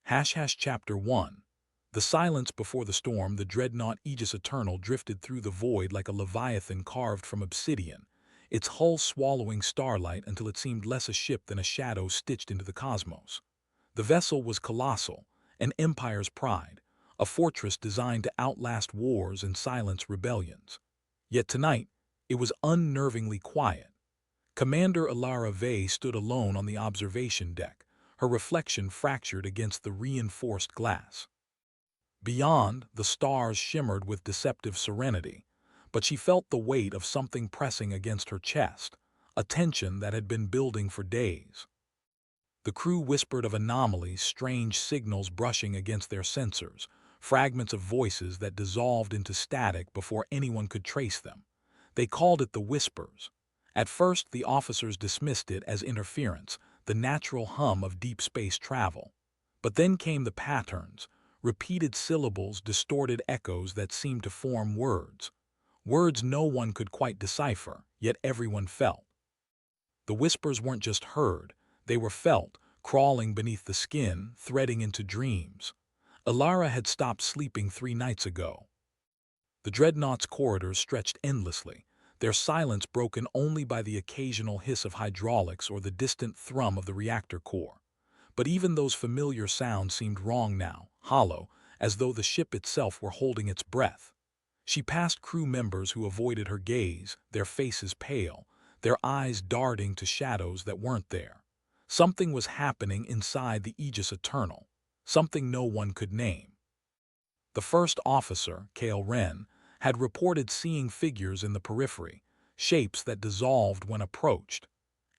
Chapter 1. The silence before the storm. The dreadnought Aegis Eternal drifted through the void like a leviathan carved from obsidian, its hull swallowing starlight until it seemed less a ship than a shadow stitched into the cosmos. The vessel was colossal, an empire's pride, a fortress designed to outlast wars and silence rebellions. Yet tonight, it was unnervingly quiet. Commander Alara Vey stood alone on the observation deck, her reflection fractured against the reinforced glass. Beyond, the stars shimmered with deceptive serenity, but she felt the weight of something pressing against her chest, a tension that had been building for days. The crew whispered of anomalies, strange signals brushing against their sensors, fragments of voices that dissolved into static before anyone could trace them. They called it the Whispers. At first, the officers dismissed it as interference, the natural hum of deep space travel. But then came the patterns, repeated syllables, distorted echoes that seemed to form words. Words no one could quite decipher, yet everyone felt. The whispers weren't just heard, they were felt, crawling beneath the skin, threading into dreams. Alara had stopped sleeping 3 nights ago. The dreadnought's corridors stretched endlessly, their silence broken only by the occasional hiss of hydraulics or the distant thrum of the reactor core. But even those familiar sounds seemed wrong now, hollow, as though the ship itself were holding its breath. She passed crew members who avoided her gaze, their faces pale, their eyes darting to shadows that weren't there. Something was happening inside the Aegis Eternal, something no one could name. The first officer, Kale Wren, had reported seeing figures in the periphery, shapes that dissolved when approached.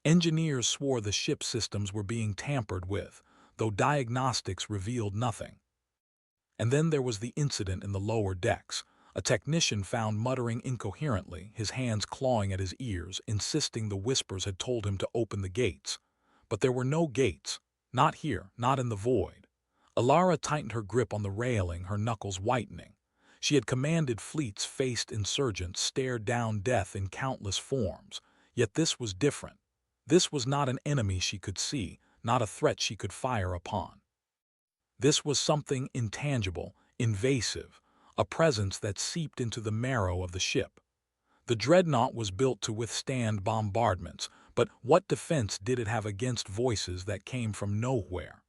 Engineers swore the ship's systems were being tampered with, though diagnostics revealed nothing. And then there was the incident in the lower decks. A technician found muttering incoherently, his hands clawing at his ears, insisting the whispers had told him to open the gates. But there were no gates. Not here, not in the void. Alara tightened her grip on the railing, her knuckles whitening. She had commanded fleets, faced insurgents, stared down death in countless forms. Yet this was different. This was not an enemy she could see, not a threat she could fire upon. This was something intangible, invasive, a presence that seeped into the marrow of the ship. The dreadnought was built to withstand bombardments, but what defense did it have against voices that came from nowhere?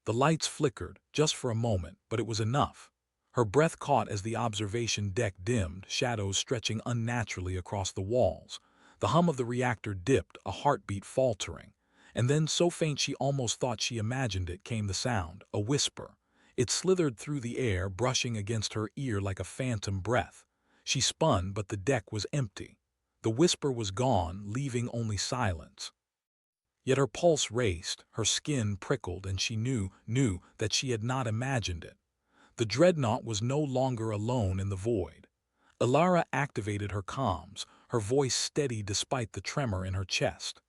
The lights flickered, just for a moment, but it was enough. Her breath caught as the observation deck dimmed, shadows stretching unnaturally across the walls. The hum of the reactor dipped, a heartbeat faltering. And then, so faint she almost thought she imagined it, came the sound, a whisper. It slithered through the air, brushing against her ear like a phantom breath. She spun, but the deck was empty. The whisper was gone, leaving only silence. Yet her pulse raced, her skin prickled, and she knew that she had not imagined it. The dreadnought was no longer alone in the void. Alara activated her comms, her voice steady despite the tremor in her chest.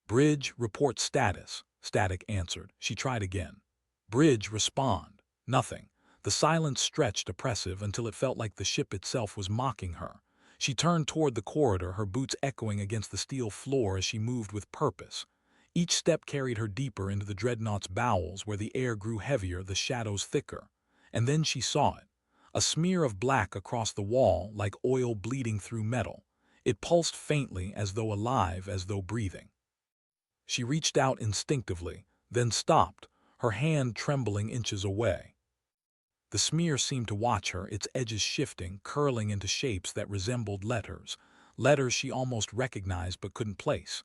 "Bridge, report status," Static answered. She tried again. "Bridge, respond." Nothing. The silence stretched oppressive until it felt like the ship itself was mocking her. She turned toward the corridor, her boots echoing against the steel floor as she moved with purpose. Each step carried her deeper into the dreadnought's bowels, where the air grew heavier, the shadows thicker. And then she saw it. A smear of black across the wall, like oil bleeding through metal. It pulsed faintly, as though alive, as though breathing. She reached out instinctively, then stopped, her hand trembling inches away. The smear seemed to watch her, its edges shifting, curling into shapes that resembled letters she almost recognized but couldn't place.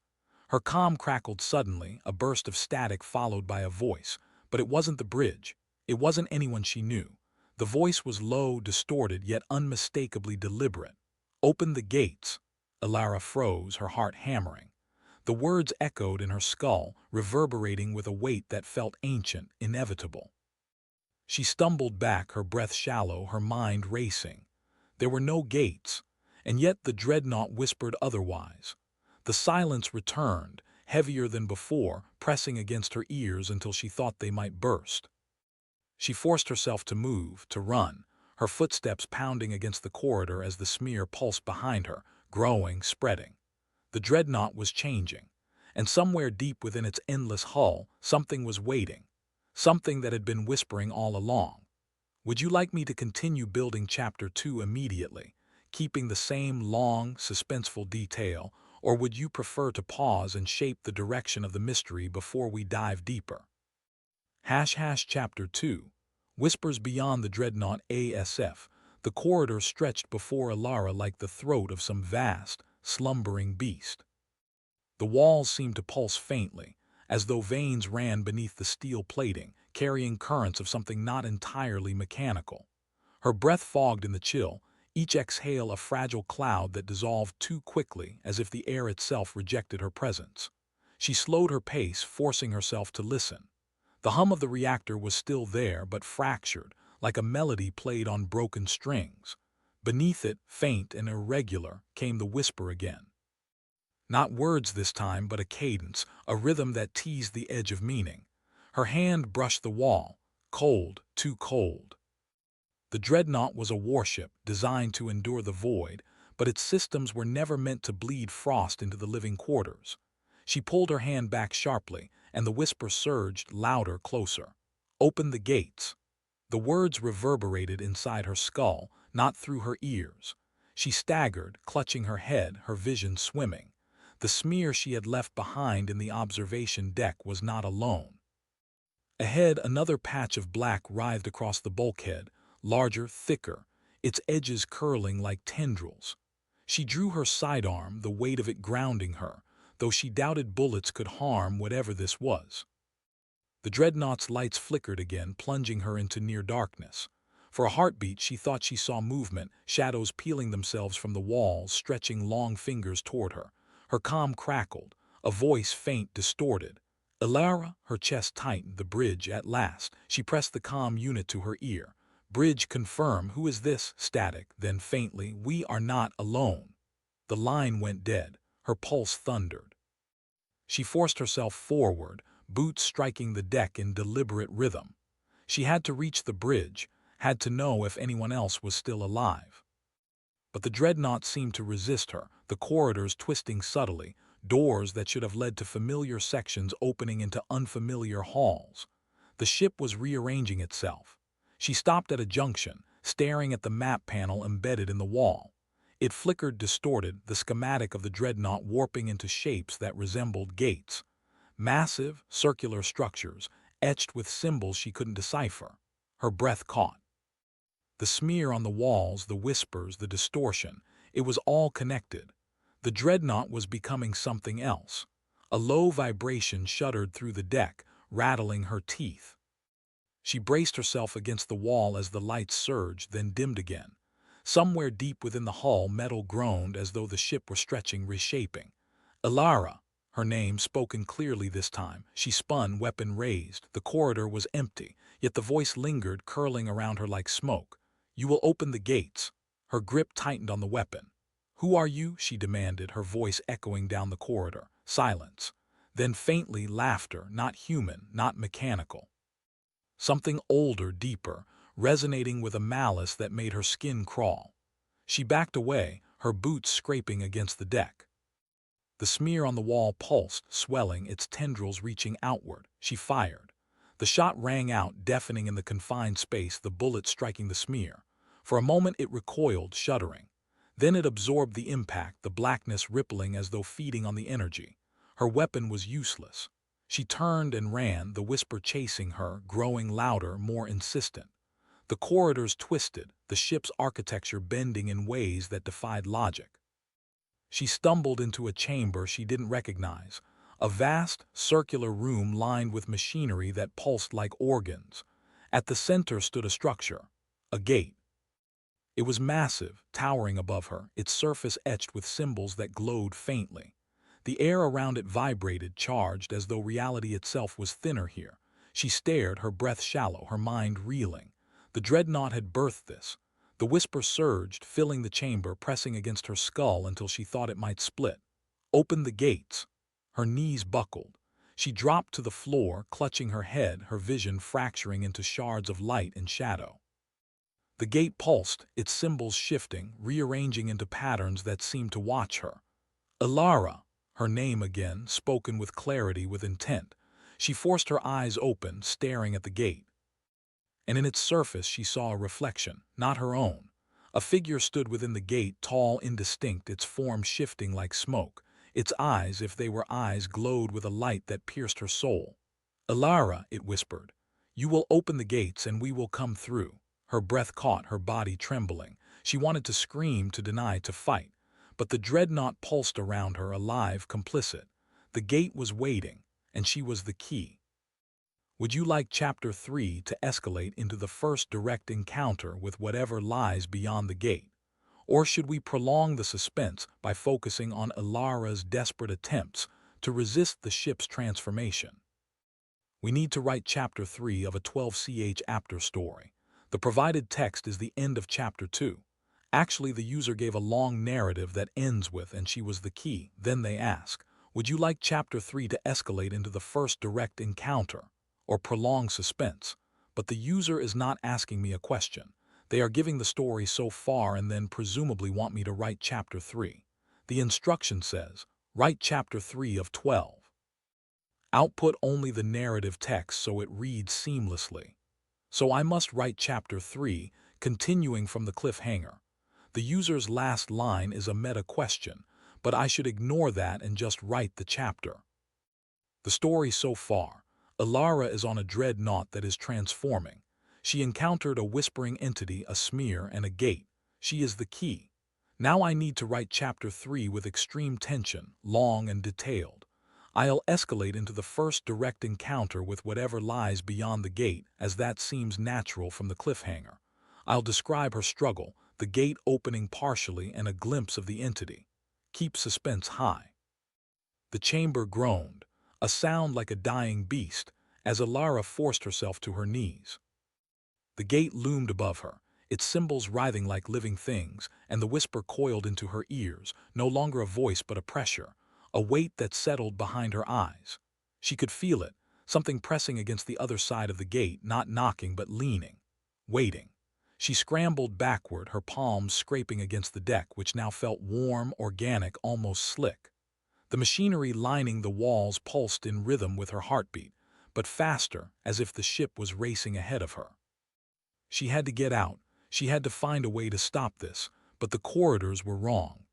Her comm crackled suddenly, a burst of static followed by a voice, but it wasn't the bridge. It wasn't anyone she knew. The voice was low, distorted, yet unmistakably deliberate. "Open the gates." Alara froze, her heart hammering. The words echoed in her skull, reverberating with a weight that felt ancient, inevitable. She stumbled back, her breath shallow, her mind racing. There were no gates, and yet the dreadnought whispered otherwise. The silence returned, heavier than before, pressing against her ears until she thought they might burst. She forced herself to move, to run, her footsteps pounding against the corridor as the smear pulsed behind her, growing, spreading. The dreadnought was changing, and somewhere deep within its endless hull, something was waiting. something that had been whispering all along. Would you like me to continue building Chapter 2 immediately, keeping the same long, suspenseful detail, or would you prefer to pause and shape the direction of the mystery before we dive deeper? Chapter 2. Whispers beyond the Dreadnought ASF. The corridor stretched before Alara like the throat of some vast, slumbering beast. The walls seemed to pulse faintly, as though veins ran beneath the steel plating, carrying currents of something not entirely mechanical. Her breath fogged in the chill, each exhale a fragile cloud that dissolved too quickly as if the air itself rejected her presence. She slowed her pace, forcing herself to listen. The hum of the reactor was still there, but fractured, like a melody played on broken strings. Beneath it, faint and irregular, came the whisper again. Not words this time, but a cadence, a rhythm that teased the edge of meaning. Her hand brushed the wall, cold, too cold. The Dreadnought was a warship designed to endure the void, but its systems were never meant to bleed frost into the living quarters. She pulled her hand back sharply, and the whisper surged louder, closer. "Open the gates." The words reverberated inside her skull, not through her ears. She staggered, clutching her head, her vision swimming. The smear she had left behind in the observation deck was not alone. Ahead, another patch of black writhed across the bulkhead, larger, thicker, its edges curling like tendrils. She drew her sidearm, the weight of it grounding her, though she doubted bullets could harm whatever this was. The Dreadnought's lights flickered again, plunging her into near darkness. For a heartbeat, she thought she saw movement, shadows peeling themselves from the walls, stretching long fingers toward her. Her comm crackled, a voice faint, distorted. "Alara," her chest tightened, the bridge at last. She pressed the comm unit to her ear. "Bridge, confirm. Who is this?" Static, then faintly, "We are not alone." The line went dead. Her pulse thundered. She forced herself forward, boots striking the deck in deliberate rhythm. She had to reach the bridge, had to know if anyone else was still alive. But the Dreadnought seemed to resist her, the corridors twisting subtly, doors that should have led to familiar sections opening into unfamiliar halls. The ship was rearranging itself. She stopped at a junction, staring at the map panel embedded in the wall. It flickered, distorted, the schematic of the Dreadnought warping into shapes that resembled gates. Massive, circular structures, etched with symbols she couldn't decipher. Her breath caught. The smear on the walls, the whispers, the distortion, it was all connected. The Dreadnought was becoming something else. A low vibration shuddered through the deck, rattling her teeth. She braced herself against the wall as the lights surged, then dimmed again. Somewhere deep within the hull, metal groaned as though the ship were stretching, reshaping. "Alara," her name spoken clearly this time. She spun, weapon raised. The corridor was empty, yet the voice lingered, curling around her like smoke. "You will open the gates." Her grip tightened on the weapon. "Who are you?" she demanded, her voice echoing down the corridor. Silence. Then faintly, laughter, not human, not mechanical. Something older, deeper, resonating with a malice that made her skin crawl. She backed away, her boots scraping against the deck. The smear on the wall pulsed, swelling, its tendrils reaching outward. She fired. The shot rang out, deafening in the confined space, the bullet striking the smear. For a moment it recoiled, shuddering. Then it absorbed the impact, the blackness rippling as though feeding on the energy. Her weapon was useless. She turned and ran, the whisper chasing her, growing louder, more insistent. The corridors twisted, the ship's architecture bending in ways that defied logic. She stumbled into a chamber she didn't recognize, a vast, circular room lined with machinery that pulsed like organs. At the center stood a structure, a gate. It was massive, towering above her, its surface etched with symbols that glowed faintly. The air around it vibrated, charged, as though reality itself was thinner here. She stared, her breath shallow, her mind reeling. The Dreadnought had birthed this. The whisper surged, filling the chamber, pressing against her skull until she thought it might split. "Open the gates." Her knees buckled. She dropped to the floor, clutching her head, her vision fracturing into shards of light and shadow. The gate pulsed, its symbols shifting, rearranging into patterns that seemed to watch her. "Alara," her name again, spoken with clarity, with intent. She forced her eyes open, staring at the gate. And in its surface she saw a reflection, not her own. A figure stood within the gate, tall, indistinct, its form shifting like smoke. Its eyes, if they were eyes, glowed with a light that pierced her soul. "Alara," it whispered, "you will open the gates and we will come through." Her breath caught, her body trembling. She wanted to scream, to deny, to fight. But the dreadnought pulsed around her, alive, complicit. The gate was waiting, and she was the key. Would you like Chapter 3 to escalate into the first direct encounter with whatever lies beyond the gate? Or should we prolong the suspense by focusing on Alara's desperate attempts to resist the ship's transformation? We need to write Chapter 3 of a 12ch after story. The provided text is the end of Chapter 2. Actually, the user gave a long narrative that ends with "and she was the key." Then they ask, would you like Chapter 3 to escalate into the first direct encounter, or prolong suspense? But the user is not asking me a question. They are giving the story so far and then presumably want me to write Chapter 3. The instruction says, write Chapter 3 of 12. Output only the narrative text so it reads seamlessly. So I must write Chapter 3, continuing from the cliffhanger. The user's last line is a meta question, but I should ignore that and just write the chapter. The story so far. Alara is on a dreadnought that is transforming. She encountered a whispering entity, a smear, and a gate. She is the key. Now I need to write Chapter 3 with extreme tension, long and detailed. I'll escalate into the first direct encounter with whatever lies beyond the gate, as that seems natural from the cliffhanger. I'll describe her struggle, the gate opening partially and a glimpse of the entity. Keep suspense high. The chamber groaned, a sound like a dying beast, as Alara forced herself to her knees. The gate loomed above her, its symbols writhing like living things, and the whisper coiled into her ears, no longer a voice but a pressure, a weight that settled behind her eyes. She could feel it, something pressing against the other side of the gate, not knocking but leaning, waiting. She scrambled backward, her palms scraping against the deck, which now felt warm, organic, almost slick. The machinery lining the walls pulsed in rhythm with her heartbeat, but faster, as if the ship was racing ahead of her. She had to get out. She had to find a way to stop this, but the corridors were wrong.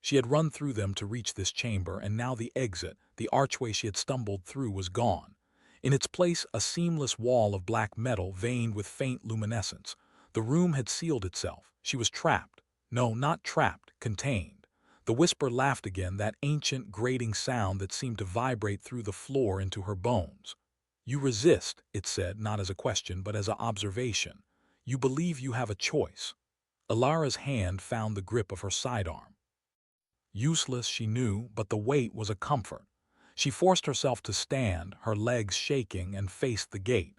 She had run through them to reach this chamber, and now the exit, the archway she had stumbled through, was gone. In its place, a seamless wall of black metal veined with faint luminescence. The room had sealed itself. She was trapped. No, not trapped, contained. The whisper laughed again, that ancient, grating sound that seemed to vibrate through the floor into her bones. You resist, it said, not as a question, but as an observation. You believe you have a choice. Alara's hand found the grip of her sidearm. Useless, she knew, but the weight was a comfort. She forced herself to stand, her legs shaking, and faced the gate.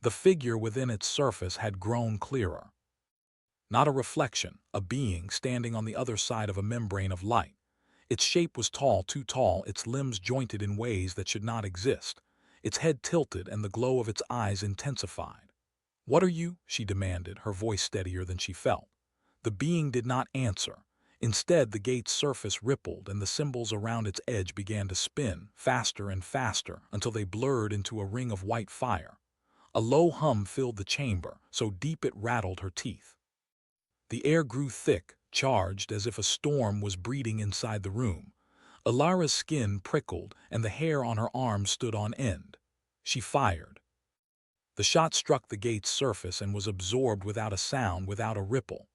The figure within its surface had grown clearer. Not a reflection, a being standing on the other side of a membrane of light. Its shape was tall, too tall, its limbs jointed in ways that should not exist. Its head tilted and the glow of its eyes intensified. "What are you?" she demanded, her voice steadier than she felt. The being did not answer. Instead, the gate's surface rippled and the symbols around its edge began to spin, faster and faster, until they blurred into a ring of white fire. A low hum filled the chamber, so deep it rattled her teeth. The air grew thick, charged, as if a storm was breeding inside the room. Alara's skin prickled, and the hair on her arms stood on end. She fired. The shot struck the gate's surface and was absorbed without a sound, without a ripple.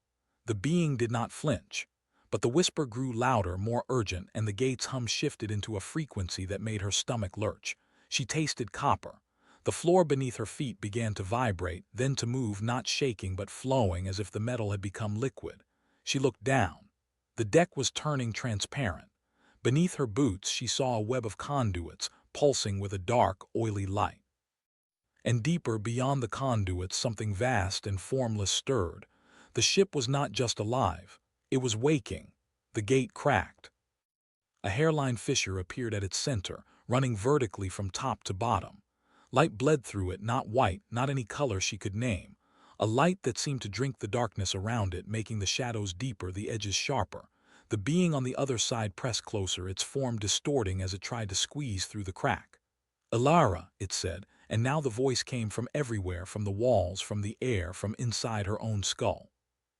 The being did not flinch. But the whisper grew louder, more urgent, and the gate's hum shifted into a frequency that made her stomach lurch. She tasted copper. The floor beneath her feet began to vibrate, then to move, not shaking but flowing, as if the metal had become liquid. She looked down. The deck was turning transparent. Beneath her boots she saw a web of conduits, pulsing with a dark, oily light. And deeper, beyond the conduits, something vast and formless stirred. The ship was not just alive. It was waking. The gate cracked. A hairline fissure appeared at its center, running vertically from top to bottom. Light bled through it, not white, not any color she could name. A light that seemed to drink the darkness around it, making the shadows deeper, the edges sharper. The being on the other side pressed closer, its form distorting as it tried to squeeze through the crack. "Ilara," it said, and now the voice came from everywhere, from the walls, from the air, from inside her own skull.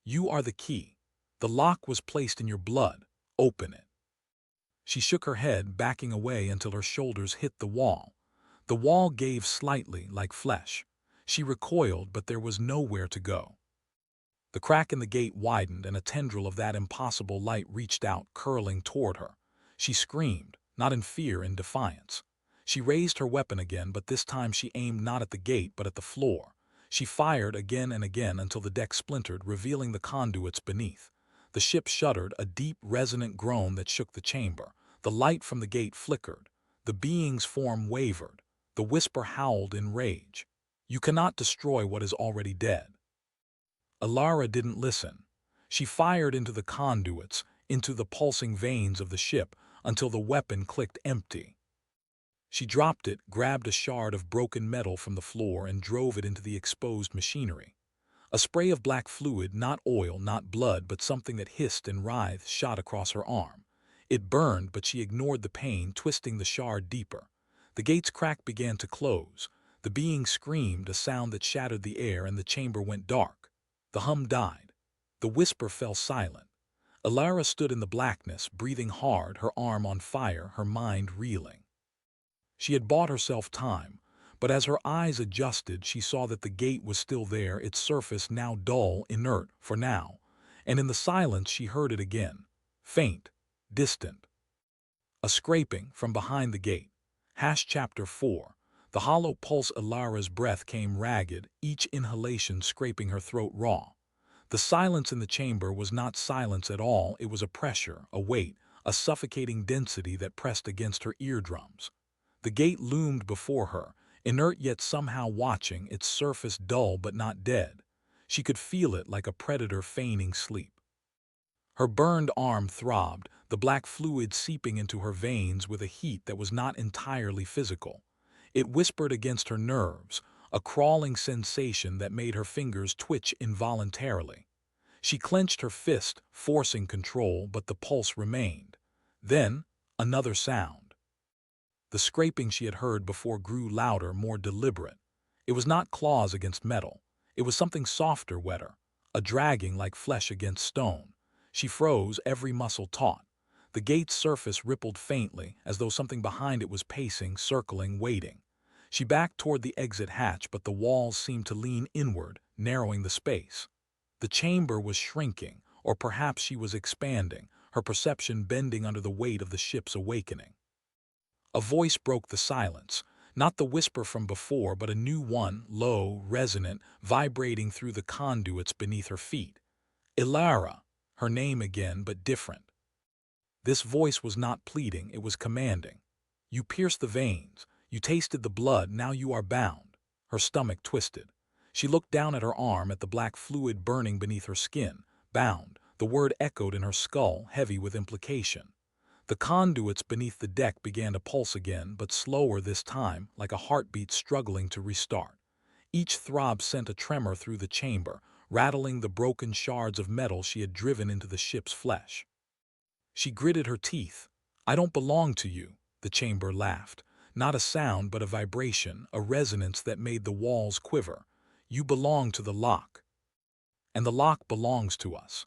"You are the key. The lock was placed in your blood. Open it." She shook her head, backing away until her shoulders hit the wall. The wall gave slightly, like flesh. She recoiled, but there was nowhere to go. The crack in the gate widened, and a tendril of that impossible light reached out, curling toward her. She screamed, not in fear, in defiance. She raised her weapon again, but this time she aimed not at the gate, but at the floor. She fired again and again until the deck splintered, revealing the conduits beneath. The ship shuddered, a deep, resonant groan that shook the chamber. The light from the gate flickered. The being's form wavered. The whisper howled in rage. "You cannot destroy what is already dead." Ilara didn't listen. She fired into the conduits, into the pulsing veins of the ship, until the weapon clicked empty. She dropped it, grabbed a shard of broken metal from the floor, and drove it into the exposed machinery. A spray of black fluid, not oil, not blood, but something that hissed and writhed, shot across her arm. It burned, but she ignored the pain, twisting the shard deeper. The gate's crack began to close. The being screamed, a sound that shattered the air, and the chamber went dark. The hum died. The whisper fell silent. Ilara stood in the blackness, breathing hard, her arm on fire, her mind reeling. She had bought herself time, but as her eyes adjusted, she saw that the gate was still there, its surface now dull, inert, for now. And in the silence she heard it again. Faint, distant. A scraping from behind the gate. Chapter 4. The hollow pulse. Ilara's breath came ragged, each inhalation scraping her throat raw. The silence in the chamber was not silence at all, it was a pressure, a weight, a suffocating density that pressed against her eardrums. The gate loomed before her, inert yet somehow watching, its surface dull but not dead. She could feel it like a predator feigning sleep. Her burned arm throbbed, the black fluid seeping into her veins with a heat that was not entirely physical. It whispered against her nerves, a crawling sensation that made her fingers twitch involuntarily. She clenched her fist, forcing control, but the pulse remained. Then, another sound. The scraping she had heard before grew louder, more deliberate. It was not claws against metal. It was something softer, wetter, a dragging like flesh against stone. She froze, every muscle taut. The gate's surface rippled faintly, as though something behind it was pacing, circling, waiting. She backed toward the exit hatch, but the walls seemed to lean inward, narrowing the space. The chamber was shrinking, or perhaps she was expanding, her perception bending under the weight of the ship's awakening. A voice broke the silence, not the whisper from before, but a new one, low, resonant, vibrating through the conduits beneath her feet. Ilara, her name again, but different. This voice was not pleading, it was commanding. "You pierced the veins, you tasted the blood, now you are bound." Her stomach twisted. She looked down at her arm, at the black fluid burning beneath her skin. Bound, the word echoed in her skull, heavy with implication. The conduits beneath the deck began to pulse again, but slower this time, like a heartbeat struggling to restart. Each throb sent a tremor through the chamber, rattling the broken shards of metal she had driven into the ship's flesh. She gritted her teeth. "I don't belong to you," the chamber laughed. Not a sound, but a vibration, a resonance that made the walls quiver. "You belong to the lock. And the lock belongs to us."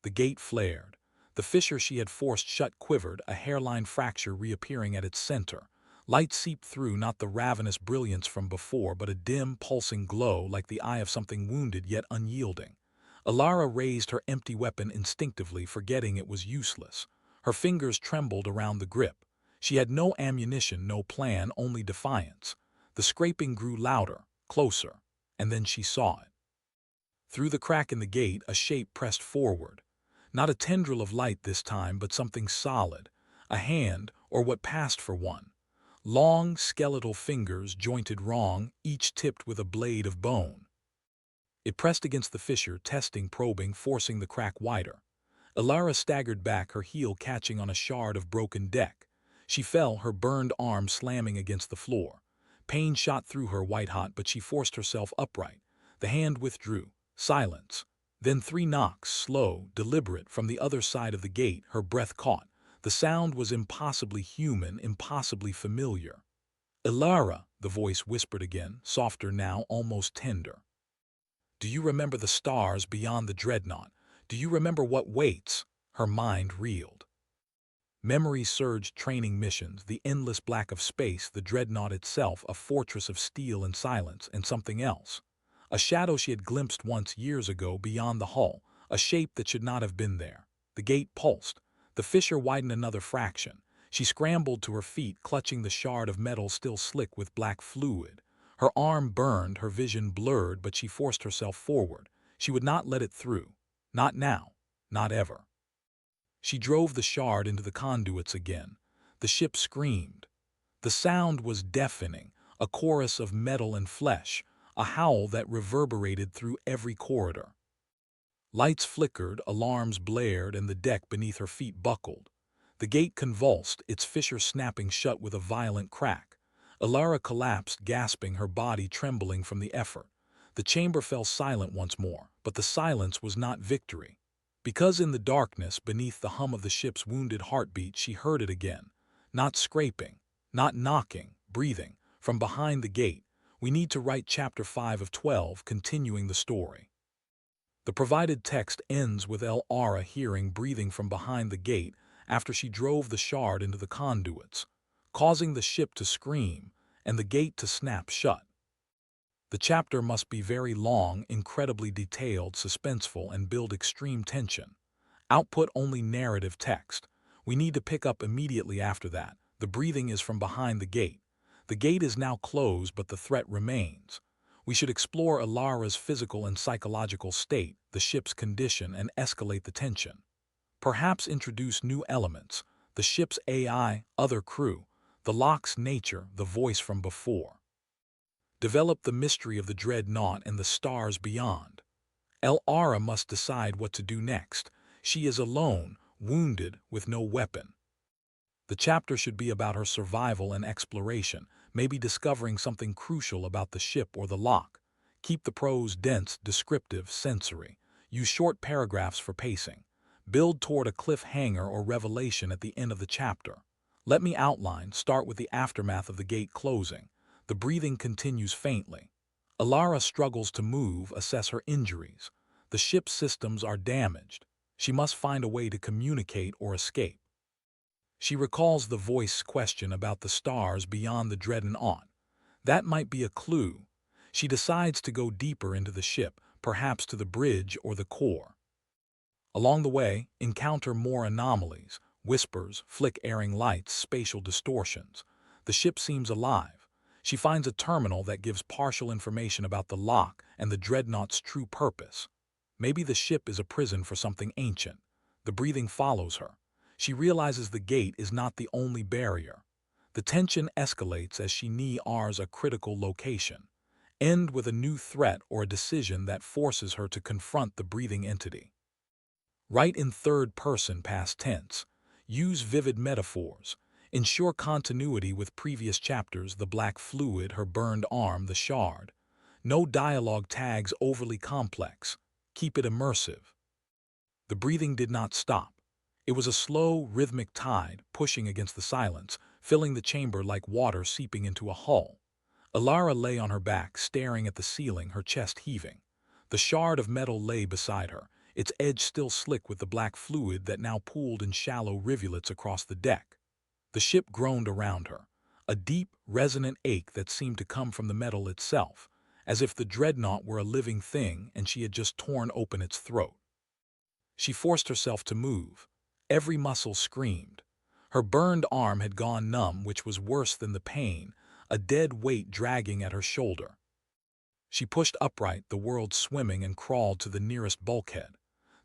The gate flared. The fissure she had forced shut quivered, a hairline fracture reappearing at its center. Light seeped through, not the ravenous brilliance from before, but a dim, pulsing glow like the eye of something wounded yet unyielding. Ilara raised her empty weapon instinctively, forgetting it was useless. Her fingers trembled around the grip. She had no ammunition, no plan, only defiance. The scraping grew louder, closer, and then she saw it. Through the crack in the gate, a shape pressed forward. Not a tendril of light this time, but something solid. A hand, or what passed for one. Long, skeletal fingers, jointed wrong, each tipped with a blade of bone. It pressed against the fissure, testing, probing, forcing the crack wider. Ilara staggered back, her heel catching on a shard of broken deck. She fell, her burned arm slamming against the floor. Pain shot through her white-hot, but she forced herself upright. The hand withdrew. Silence. Then 3 knocks, slow, deliberate, from the other side of the gate. Her breath caught. The sound was impossibly human, impossibly familiar. Ilara, the voice whispered again, softer now, almost tender. Do you remember the stars beyond the Dreadnought? Do you remember what waits? Her mind reeled. Memories surged, training missions, the endless black of space, the Dreadnought itself, a fortress of steel and silence, and something else. A shadow she had glimpsed once years ago beyond the hull, a shape that should not have been there. The gate pulsed. The fissure widened another fraction. She scrambled to her feet, clutching the shard of metal still slick with black fluid. Her arm burned, her vision blurred, but she forced herself forward. She would not let it through. Not now. Not ever. She drove the shard into the conduits again. The ship screamed. The sound was deafening, a chorus of metal and flesh, a howl that reverberated through every corridor. Lights flickered, alarms blared, and the deck beneath her feet buckled. The gate convulsed, its fissure snapping shut with a violent crack. Ilara collapsed, gasping, her body trembling from the effort. The chamber fell silent once more, but the silence was not victory. Because in the darkness, beneath the hum of the ship's wounded heartbeat, she heard it again. Not scraping, not knocking, breathing. From behind the gate, we need to write Chapter 5 of 12, continuing the story. The provided text ends with Ilara hearing breathing from behind the gate after she drove the shard into the conduits, causing the ship to scream and the gate to snap shut. The chapter must be very long, incredibly detailed, suspenseful, and build extreme tension. Output only narrative text. We need to pick up immediately after that. The breathing is from behind the gate. The gate is now closed, but the threat remains. We should explore Ilara's physical and psychological state, the ship's condition, and escalate the tension. Perhaps introduce new elements, the ship's AI, other crew, the lock's nature, the voice from before. Develop the mystery of the Dreadnought and the stars beyond. Ilara must decide what to do next. She is alone, wounded, with no weapon. The chapter should be about her survival and exploration, maybe discovering something crucial about the ship or the lock. Keep the prose dense, descriptive, sensory. Use short paragraphs for pacing. Build toward a cliffhanger or revelation at the end of the chapter. Let me outline. Start with the aftermath of the gate closing. The breathing continues faintly. Ilara struggles to move, assess her injuries. The ship's systems are damaged. She must find a way to communicate or escape. She recalls the voice question about the stars beyond the Dreadnought. That might be a clue. She decides to go deeper into the ship, perhaps to the bridge or the core. Along the way, encounter more anomalies, whispers, flick-airing lights, spatial distortions. The ship seems alive. She finds a terminal that gives partial information about the lock and the Dreadnought's true purpose. Maybe the ship is a prison for something ancient. The breathing follows her. She realizes the gate is not the only barrier. The tension escalates as she nears a critical location. End with a new threat or a decision that forces her to confront the breathing entity. Write in third person past tense. Use vivid metaphors. Ensure continuity with previous chapters, the black fluid, her burned arm, the shard. No dialogue tags overly complex. Keep it immersive. The breathing did not stop. It was a slow, rhythmic tide pushing against the silence, filling the chamber like water seeping into a hull. Ilara lay on her back, staring at the ceiling, her chest heaving. The shard of metal lay beside her, its edge still slick with the black fluid that now pooled in shallow rivulets across the deck. The ship groaned around her, a deep, resonant ache that seemed to come from the metal itself, as if the Dreadnought were a living thing and she had just torn open its throat. She forced herself to move. Every muscle screamed. Her burned arm had gone numb, which was worse than the pain, a dead weight dragging at her shoulder. She pushed upright, the world swimming, and crawled to the nearest bulkhead.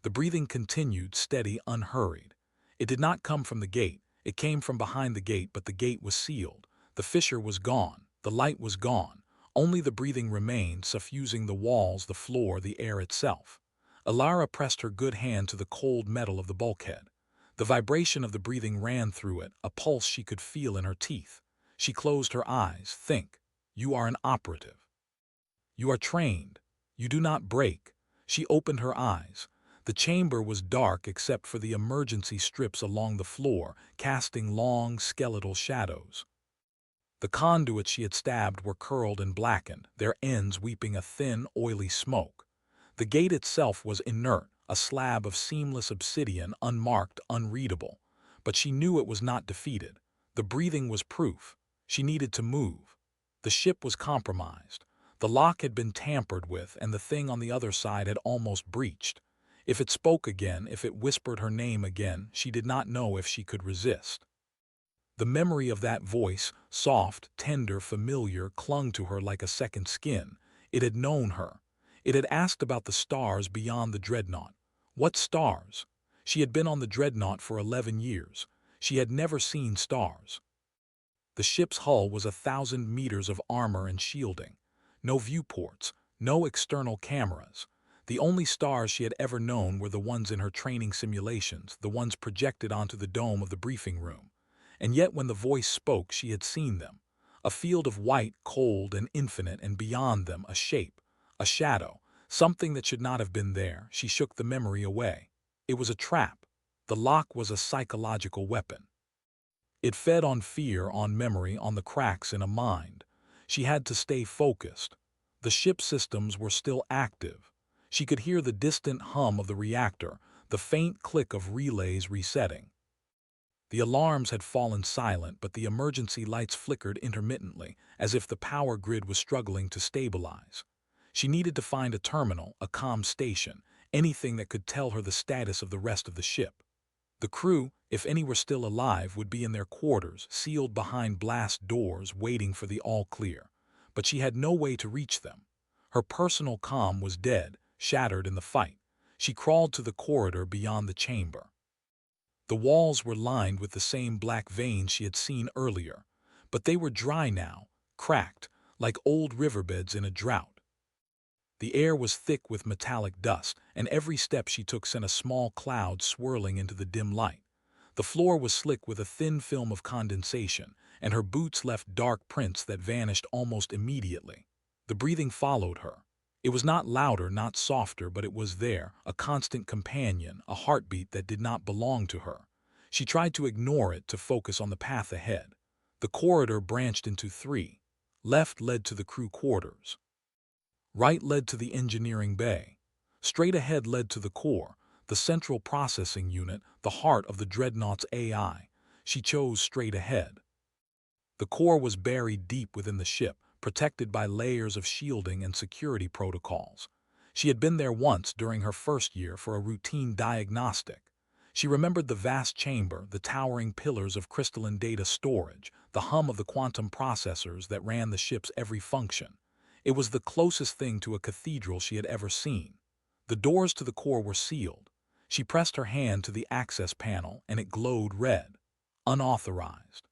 The breathing continued, steady, unhurried. It did not come from the gate. It came from behind the gate, but the gate was sealed. The fissure was gone. The light was gone. Only the breathing remained, suffusing the walls, the floor, the air itself. Ilara pressed her good hand to the cold metal of the bulkhead. The vibration of the breathing ran through it, a pulse she could feel in her teeth. She closed her eyes. Think. You are an operative. You are trained. You do not break. She opened her eyes. The chamber was dark except for the emergency strips along the floor, casting long, skeletal shadows. The conduits she had stabbed were curled and blackened, their ends weeping a thin, oily smoke. The gate itself was inert, a slab of seamless obsidian, unmarked, unreadable. But she knew it was not defeated. The breathing was proof. She needed to move. The ship was compromised. The lock had been tampered with, and the thing on the other side had almost breached. If it spoke again, if it whispered her name again, she did not know if she could resist. The memory of that voice, soft, tender, familiar, clung to her like a second skin. It had known her. It had asked about the stars beyond the Dreadnought. What stars? She had been on the Dreadnought for 11 years. She had never seen stars. The ship's hull was 1,000 meters of armor and shielding. No viewports, no external cameras. The only stars she had ever known were the ones in her training simulations, the ones projected onto the dome of the briefing room. And yet when the voice spoke, she had seen them. A field of white, cold and infinite, and beyond them a shape, a shadow, something that should not have been there. She shook the memory away. It was a trap. The lock was a psychological weapon. It fed on fear, on memory, on the cracks in a mind. She had to stay focused. The ship systems were still active. She could hear the distant hum of the reactor, the faint click of relays resetting. The alarms had fallen silent, but the emergency lights flickered intermittently, as if the power grid was struggling to stabilize. She needed to find a terminal, a comm station, anything that could tell her the status of the rest of the ship. The crew, if any were still alive, would be in their quarters, sealed behind blast doors, waiting for the all-clear. But she had no way to reach them. Her personal comm was dead, shattered in the fight. She crawled to the corridor beyond the chamber. The walls were lined with the same black veins she had seen earlier, but they were dry now, cracked, like old riverbeds in a drought. The air was thick with metallic dust, and every step she took sent a small cloud swirling into the dim light. The floor was slick with a thin film of condensation, and her boots left dark prints that vanished almost immediately. The breathing followed her. It was not louder, not softer, but it was there, a constant companion, a heartbeat that did not belong to her. She tried to ignore it, to focus on the path ahead. The corridor branched into three. Left led to the crew quarters. Right led to the engineering bay. Straight ahead led to the core, the central processing unit, the heart of the Dreadnought's AI. She chose straight ahead. The core was buried deep within the ship, protected by layers of shielding and security protocols. She had been there once during her first year for a routine diagnostic. She remembered the vast chamber, the towering pillars of crystalline data storage, the hum of the quantum processors that ran the ship's every function. It was the closest thing to a cathedral she had ever seen. The doors to the core were sealed. She pressed her hand to the access panel, and it glowed red. Unauthorized.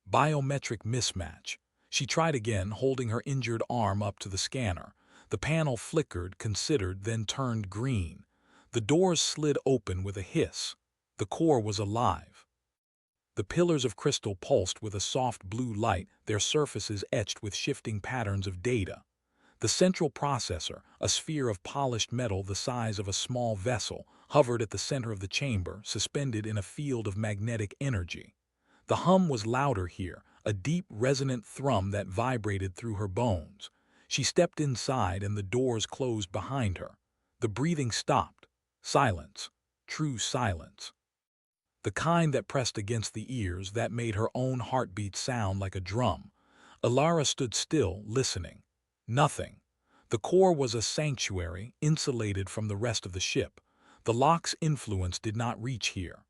Biometric mismatch. She tried again, holding her injured arm up to the scanner. The panel flickered, considered, then turned green. The doors slid open with a hiss. The core was alive. The pillars of crystal pulsed with a soft blue light, their surfaces etched with shifting patterns of data. The central processor, a sphere of polished metal the size of a small vessel, hovered at the center of the chamber, suspended in a field of magnetic energy. The hum was louder here, a deep, resonant thrum that vibrated through her bones. She stepped inside, and the doors closed behind her. The breathing stopped. Silence. True silence. The kind that pressed against the ears, that made her own heartbeat sound like a drum. Alara stood still, listening. Nothing. The core was a sanctuary, insulated from the rest of the ship. The lock's influence did not reach here.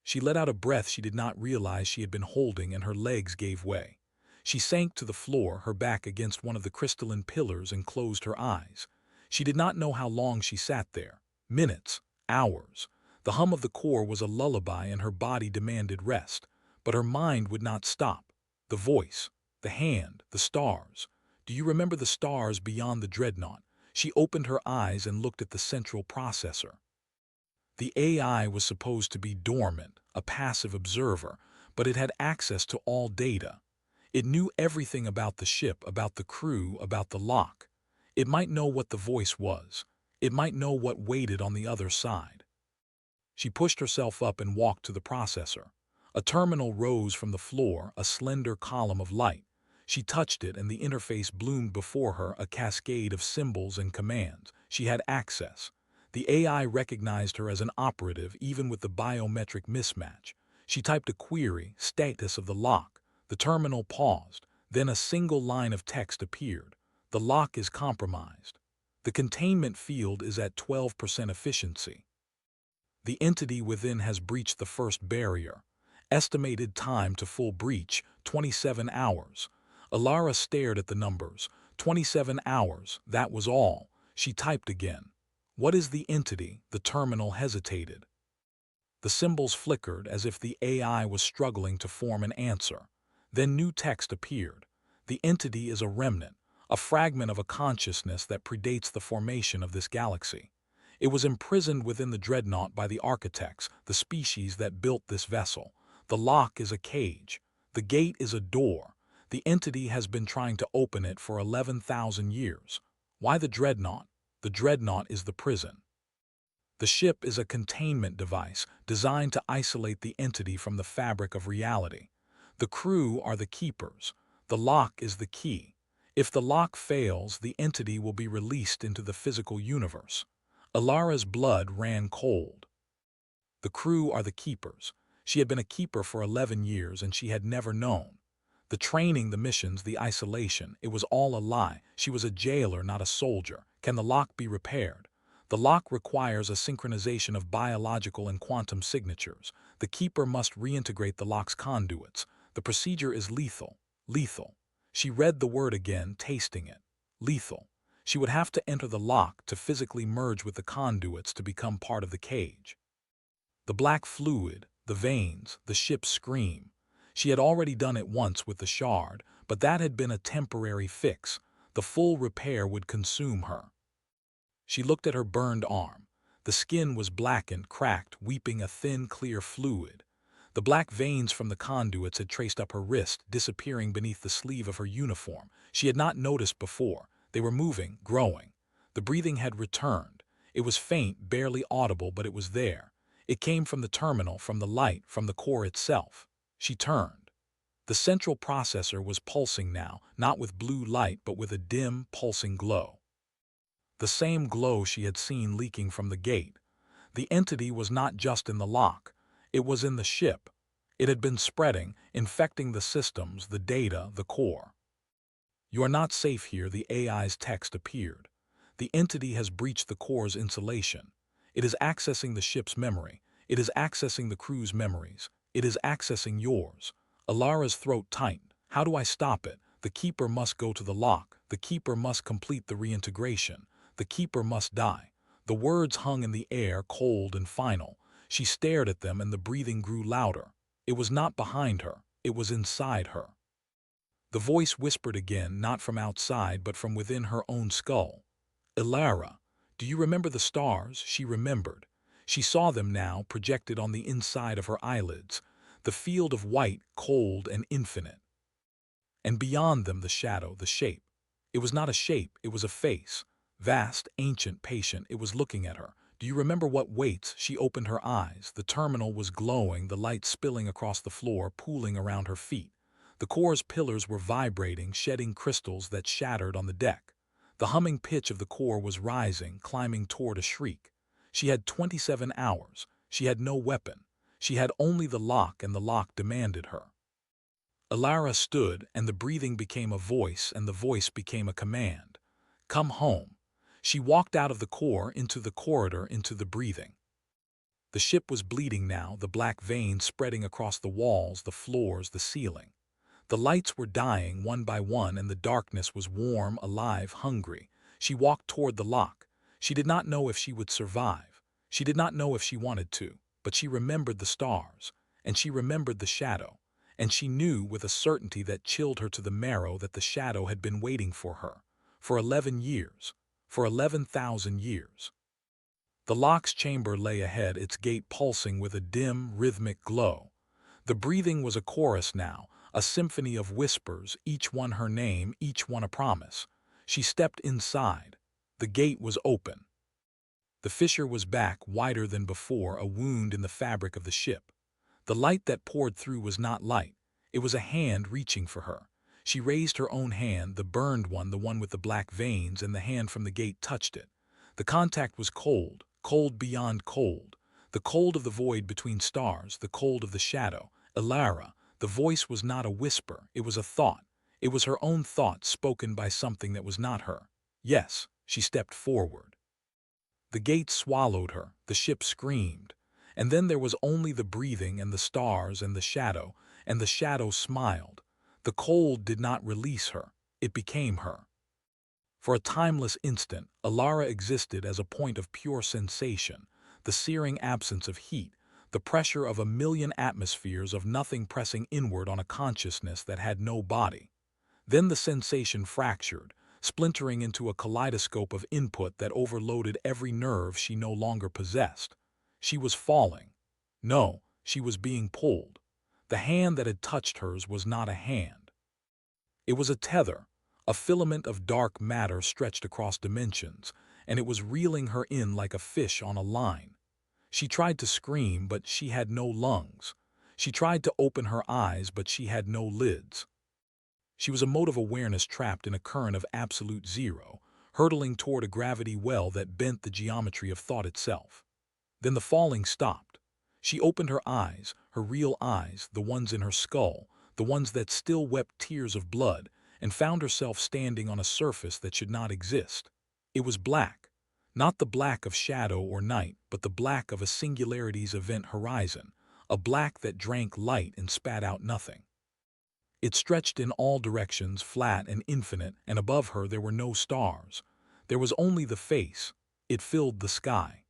She let out a breath she did not realize she had been holding, and her legs gave way. She sank to the floor, her back against one of the crystalline pillars, and closed her eyes. She did not know how long she sat there. Minutes. Hours. The hum of the core was a lullaby, and her body demanded rest. But her mind would not stop. The voice. The hand. The stars. Do you remember the stars beyond the Dreadnought? She opened her eyes and looked at the central processor. The AI was supposed to be dormant, a passive observer, but it had access to all data. It knew everything about the ship, about the crew, about the lock. It might know what the voice was. It might know what waited on the other side. She pushed herself up and walked to the processor. A terminal rose from the floor, a slender column of light. She touched it and the interface bloomed before her, a cascade of symbols and commands. She had access. The AI recognized her as an operative even with the biometric mismatch. She typed a query, status of the lock. The terminal paused. Then a single line of text appeared. The lock is compromised. The containment field is at 12% efficiency. The entity within has breached the first barrier. Estimated time to full breach, 27 hours. Alara stared at the numbers. 27 hours, that was all. She typed again. What is the entity? The terminal hesitated. The symbols flickered as if the AI was struggling to form an answer. Then new text appeared. The entity is a remnant, a fragment of a consciousness that predates the formation of this galaxy. It was imprisoned within the Dreadnought by the architects, the species that built this vessel. The lock is a cage. The gate is a door. The entity has been trying to open it for 11,000 years. Why the Dreadnought? The Dreadnought is the prison. The ship is a containment device designed to isolate the entity from the fabric of reality. The crew are the keepers. The lock is the key. If the lock fails, the entity will be released into the physical universe. Alara's blood ran cold. The crew are the keepers. She had been a keeper for 11 years and she had never known. The training, the missions, the isolation, it was all a lie. She was a jailer, not a soldier. Can the lock be repaired? The lock requires a synchronization of biological and quantum signatures. The keeper must reintegrate the lock's conduits. The procedure is lethal. Lethal. She read the word again, tasting it. Lethal. She would have to enter the lock to physically merge with the conduits to become part of the cage. The black fluid, the veins, the ship's scream. She had already done it once with the shard, but that had been a temporary fix. The full repair would consume her. She looked at her burned arm. The skin was blackened, cracked, weeping a thin, clear fluid. The black veins from the conduits had traced up her wrist, disappearing beneath the sleeve of her uniform. She had not noticed before. They were moving, growing. The breathing had returned. It was faint, barely audible, but it was there. It came from the terminal, from the light, from the core itself. She turned. The central processor was pulsing now, not with blue light, but with a dim, pulsing glow. The same glow she had seen leaking from the gate. The entity was not just in the lock. It was in the ship. It had been spreading, infecting the systems, the data, the core. You are not safe here, the AI's text appeared. The entity has breached the core's insulation. It is accessing the ship's memory. It is accessing the crew's memories. It is accessing yours. Alara's throat tightened. How do I stop it? The keeper must go to the lock. The keeper must complete the reintegration. The keeper must die. The words hung in the air, cold and final. She stared at them and the breathing grew louder. It was not behind her. It was inside her. The voice whispered again, not from outside, but from within her own skull. Alara, do you remember the stars? She remembered. She saw them now, projected on the inside of her eyelids. The field of white, cold and infinite. And beyond them the shadow, the shape. It was not a shape, it was a face. Vast, ancient, patient, it was looking at her. Do you remember what waits? She opened her eyes. The terminal was glowing, the light spilling across the floor, pooling around her feet. The core's pillars were vibrating, shedding crystals that shattered on the deck. The humming pitch of the core was rising, climbing toward a shriek. She had 27 hours. She had no weapon. She had only the lock, and the lock demanded her. Alara stood, and the breathing became a voice, and the voice became a command. Come home. She walked out of the core, into the corridor, into the breathing. The ship was bleeding now, the black veins spreading across the walls, the floors, the ceiling. The lights were dying one by one, and the darkness was warm, alive, hungry. She walked toward the lock. She did not know if she would survive. She did not know if she wanted to, but she remembered the stars, and she remembered the shadow, and she knew with a certainty that chilled her to the marrow that the shadow had been waiting for her, for 11 years. For 11,000 years. The lock's chamber lay ahead, its gate pulsing with a dim, rhythmic glow. The breathing was a chorus now, a symphony of whispers, each one her name, each one a promise. She stepped inside. The gate was open. The fissure was back, wider than before, a wound in the fabric of the ship. The light that poured through was not light. It was a hand reaching for her. She raised her own hand, the burned one, the one with the black veins, and the hand from the gate touched it. The contact was cold, cold beyond cold. The cold of the void between stars, the cold of the shadow. Elara, the voice was not a whisper, it was a thought. It was her own thought spoken by something that was not her. Yes, she stepped forward. The gate swallowed her, the ship screamed. And then there was only the breathing and the stars and the shadow smiled. The cold did not release her, it became her. For a timeless instant, Alara existed as a point of pure sensation, the searing absence of heat, the pressure of a million atmospheres of nothing pressing inward on a consciousness that had no body. Then the sensation fractured, splintering into a kaleidoscope of input that overloaded every nerve she no longer possessed. She was falling. No, she was being pulled. The hand that had touched hers was not a hand. It was a tether, a filament of dark matter stretched across dimensions, and it was reeling her in like a fish on a line. She tried to scream, but she had no lungs. She tried to open her eyes, but she had no lids. She was a mode of awareness trapped in a current of absolute zero, hurtling toward a gravity well that bent the geometry of thought itself. Then the falling stopped. She opened her eyes, her real eyes, the ones in her skull, the ones that still wept tears of blood, and found herself standing on a surface that should not exist. It was black. Not the black of shadow or night, but the black of a singularity's event horizon, a black that drank light and spat out nothing. It stretched in all directions, flat and infinite, and above her there were no stars. There was only the face. It filled the sky.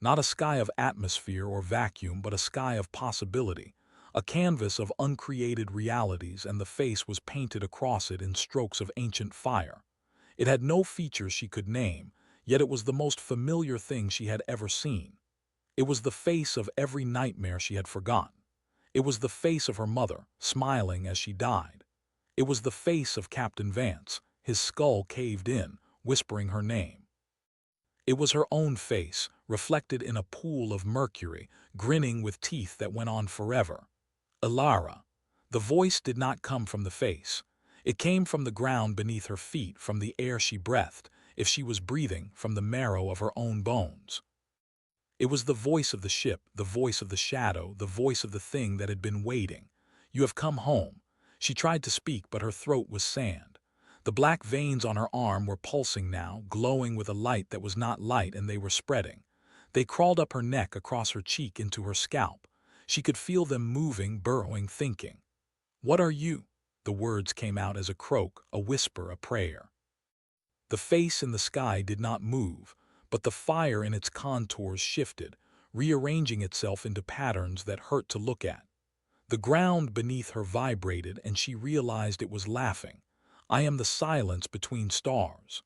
Not a sky of atmosphere or vacuum, but a sky of possibility, a canvas of uncreated realities, and the face was painted across it in strokes of ancient fire. It had no features she could name, yet it was the most familiar thing she had ever seen. It was the face of every nightmare she had forgotten. It was the face of her mother, smiling as she died. It was the face of Captain Vance, his skull caved in, whispering her name. It was her own face, reflected in a pool of mercury, grinning with teeth that went on forever. Alara. The voice did not come from the face. It came from the ground beneath her feet, from the air she breathed, if she was breathing, from the marrow of her own bones. It was the voice of the ship, the voice of the shadow, the voice of the thing that had been waiting. You have come home. She tried to speak, but her throat was sand. The black veins on her arm were pulsing now, glowing with a light that was not light, and they were spreading. They crawled up her neck, across her cheek, into her scalp. She could feel them moving, burrowing, thinking. "What are you?" The words came out as a croak, a whisper, a prayer. The face in the sky did not move, but the fire in its contours shifted, rearranging itself into patterns that hurt to look at. The ground beneath her vibrated, and she realized it was laughing. I am the silence between stars.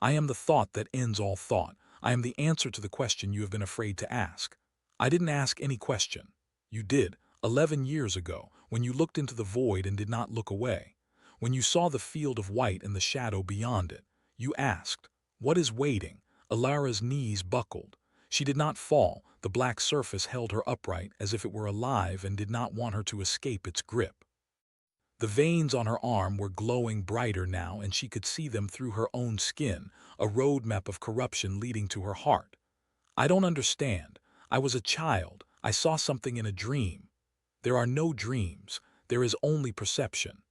I am the thought that ends all thought. I am the answer to the question you have been afraid to ask. I didn't ask any question. You did, 11 years ago, when you looked into the void and did not look away. When you saw the field of white and the shadow beyond it, you asked, "What is waiting?" Alara's knees buckled. She did not fall. The black surface held her upright as if it were alive and did not want her to escape its grip. The veins on her arm were glowing brighter now, and she could see them through her own skin, a roadmap of corruption leading to her heart. I don't understand. I was a child. I saw something in a dream. There are no dreams. There is only perception.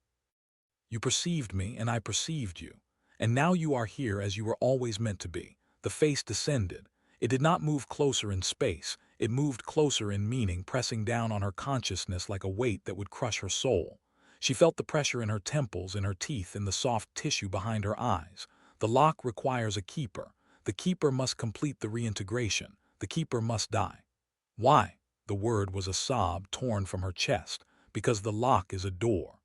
You perceived me, and I perceived you. And now you are here as you were always meant to be. The face descended. It did not move closer in space. It moved closer in meaning, pressing down on her consciousness like a weight that would crush her soul. She felt the pressure in her temples, in her teeth, in the soft tissue behind her eyes. The lock requires a keeper. The keeper must complete the reintegration. The keeper must die. Why? The word was a sob torn from her chest. Because the lock is a door.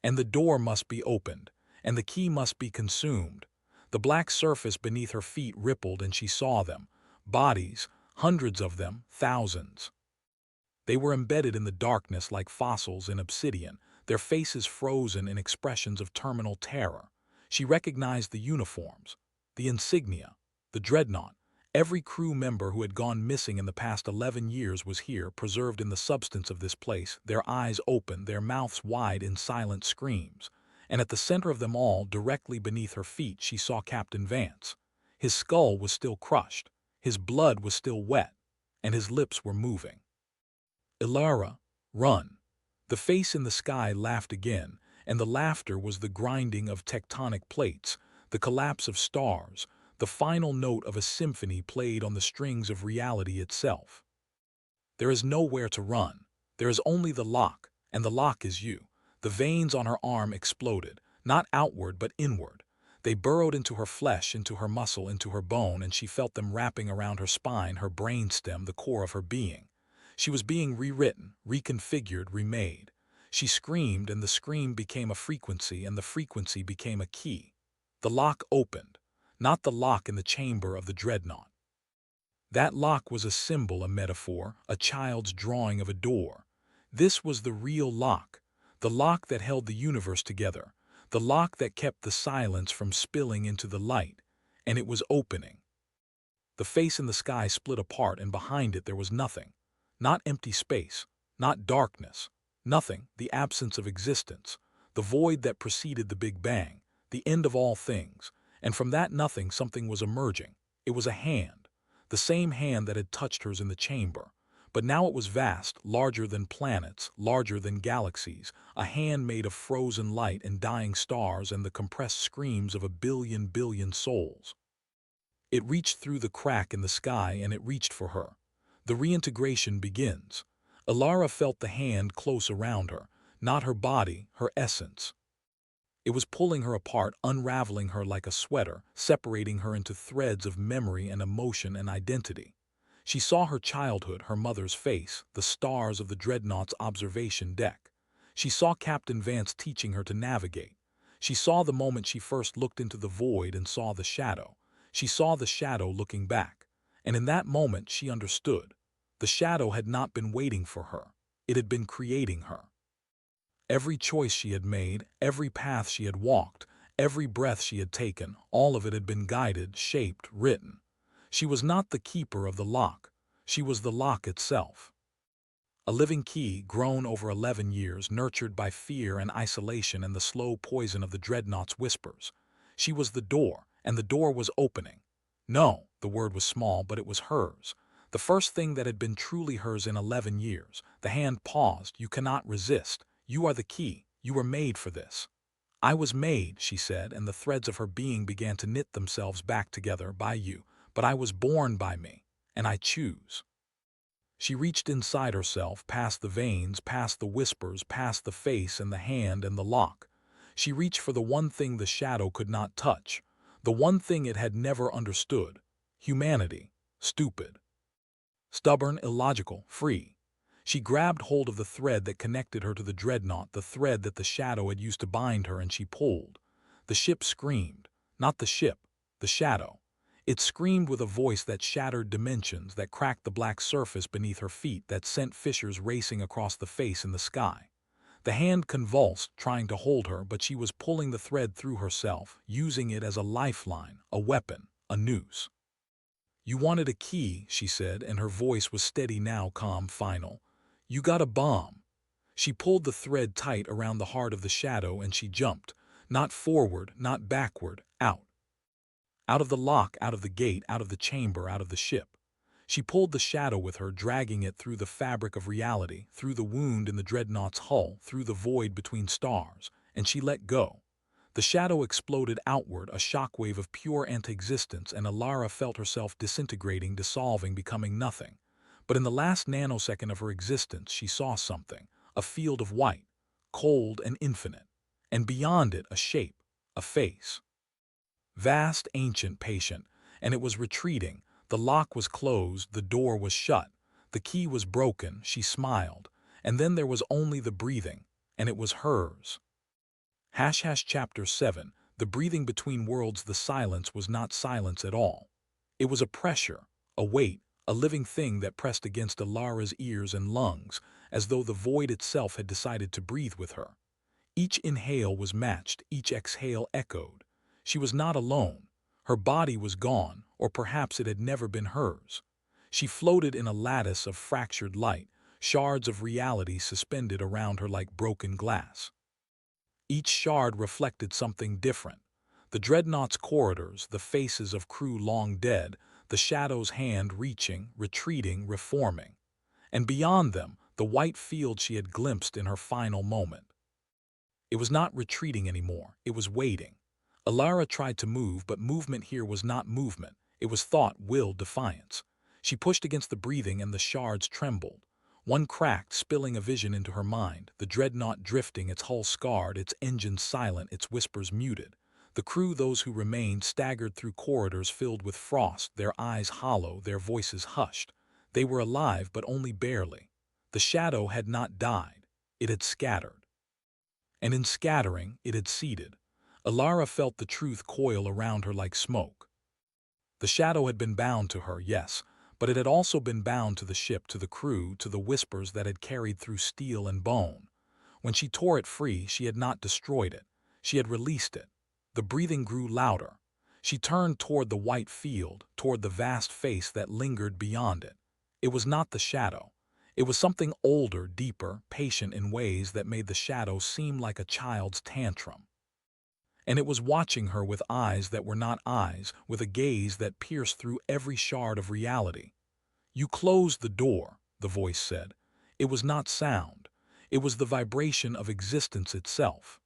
And the door must be opened. And the key must be consumed. The black surface beneath her feet rippled, and she saw them. Bodies, hundreds of them, thousands. They were embedded in the darkness like fossils in obsidian, their faces frozen in expressions of terminal terror. She recognized the uniforms, the insignia, the Dreadnought. Every crew member who had gone missing in the past 11 years was here, preserved in the substance of this place, their eyes open, their mouths wide in silent screams. And at the center of them all, directly beneath her feet, she saw Captain Vance. His skull was still crushed, his blood was still wet, and his lips were moving. "Ilara, run." The face in the sky laughed again, and the laughter was the grinding of tectonic plates, the collapse of stars, the final note of a symphony played on the strings of reality itself. "There is nowhere to run. There is only the lock, and the lock is you." The veins on her arm exploded, not outward but inward. They burrowed into her flesh, into her muscle, into her bone, and she felt them wrapping around her spine, her brainstem, the core of her being. She was being rewritten, reconfigured, remade. She screamed, and the scream became a frequency, and the frequency became a key. The lock opened, not the lock in the chamber of the Dreadnought. That lock was a symbol, a metaphor, a child's drawing of a door. This was the real lock, the lock that held the universe together, the lock that kept the silence from spilling into the light, and it was opening. The face in the sky split apart, and behind it there was nothing. Not empty space, not darkness, nothing, the absence of existence, the void that preceded the Big Bang, the end of all things. And from that nothing something was emerging. It was a hand, the same hand that had touched hers in the chamber. But now it was vast, larger than planets, larger than galaxies, a hand made of frozen light and dying stars and the compressed screams of a billion souls. It reached through the crack in the sky, and it reached for her. The reintegration begins. Ilara felt the hand close around her, not her body, her essence. It was pulling her apart, unraveling her like a sweater, separating her into threads of memory and emotion and identity. She saw her childhood, her mother's face, the stars of the Dreadnought's observation deck. She saw Captain Vance teaching her to navigate. She saw the moment she first looked into the void and saw the shadow. She saw the shadow looking back. And in that moment she understood. The shadow had not been waiting for her. It had been creating her. Every choice she had made, every path she had walked, every breath she had taken, all of it had been guided, shaped, written. She was not the keeper of the lock. She was the lock itself. A living key, grown over 11 years, nurtured by fear and isolation and the slow poison of the Dreadnought's whispers. She was the door, and the door was opening. No, the word was small, but it was hers. The first thing that had been truly hers in 11 years. The hand paused. "You cannot resist. You are the key. You were made for this." "I was made," she said, and the threads of her being began to knit themselves back together, "by you. But I was born by me, and I choose." She reached inside herself, past the veins, past the whispers, past the face and the hand and the lock. She reached for the one thing the shadow could not touch, the one thing it had never understood: humanity, stupid, stubborn, illogical, free. She grabbed hold of the thread that connected her to the Dreadnought, the thread that the shadow had used to bind her, and she pulled. The ship screamed. Not the ship, the shadow. It screamed with a voice that shattered dimensions, that cracked the black surface beneath her feet, that sent fissures racing across the face in the sky. The hand convulsed, trying to hold her, but she was pulling the thread through herself, using it as a lifeline, a weapon, a noose. "You wanted a key," she said, and her voice was steady now, calm, final. "You got a bomb." She pulled the thread tight around the heart of the shadow, and she jumped. Not forward, not backward, out. Out of the lock, out of the gate, out of the chamber, out of the ship. She pulled the shadow with her, dragging it through the fabric of reality, through the wound in the Dreadnought's hull, through the void between stars, and she let go. The shadow exploded outward, a shockwave of pure anti-existence, and Ilara felt herself disintegrating, dissolving, becoming nothing. But in the last nanosecond of her existence, she saw something, a field of white, cold and infinite, and beyond it a shape, a face. Vast, ancient, patient, and it was retreating. The lock was closed, the door was shut, the key was broken. She smiled, and then there was only the breathing, and it was hers. Chapter 7. The breathing between worlds. The silence was not silence at all. It was a pressure, a weight, a living thing that pressed against Ilara's ears and lungs, as though the void itself had decided to breathe with her. Each inhale was matched, each exhale echoed. She was not alone. Her body was gone, or perhaps it had never been hers. She floated in a lattice of fractured light, shards of reality suspended around her like broken glass. Each shard reflected something different. The Dreadnought's corridors, the faces of crew long dead, the Shadow's hand reaching, retreating, reforming. And beyond them, the white field she had glimpsed in her final moment. It was not retreating anymore, it was waiting. Alara tried to move, but movement here was not movement. It was thought, will, defiance. She pushed against the breathing and the shards trembled. One cracked, spilling a vision into her mind, the Dreadnought drifting, its hull scarred, its engines silent, its whispers muted. The crew, those who remained, staggered through corridors filled with frost, their eyes hollow, their voices hushed. They were alive, but only barely. The shadow had not died. It had scattered. And in scattering, it had seeded. Alara felt the truth coil around her like smoke. The shadow had been bound to her, yes, but it had also been bound to the ship, to the crew, to the whispers that had carried through steel and bone. When she tore it free, she had not destroyed it. She had released it. The breathing grew louder. She turned toward the white field, toward the vast face that lingered beyond it. It was not the shadow. It was something older, deeper, patient in ways that made the shadow seem like a child's tantrum. And it was watching her with eyes that were not eyes, with a gaze that pierced through every shard of reality. "You closed the door," the voice said. It was not sound. It was the vibration of existence itself.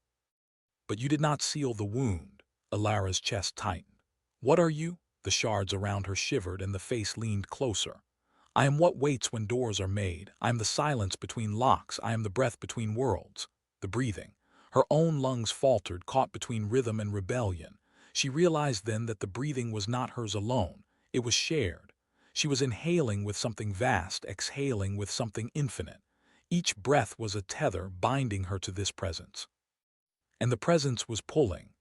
"But you did not seal the wound." Alara's chest tightened. "What are you?" The shards around her shivered and the face leaned closer. "I am what waits when doors are made. I am the silence between locks. I am the breath between worlds." The breathing. Her own lungs faltered, caught between rhythm and rebellion. She realized then that the breathing was not hers alone. It was shared. She was inhaling with something vast, exhaling with something infinite. Each breath was a tether binding her to this presence. And the presence was pulling.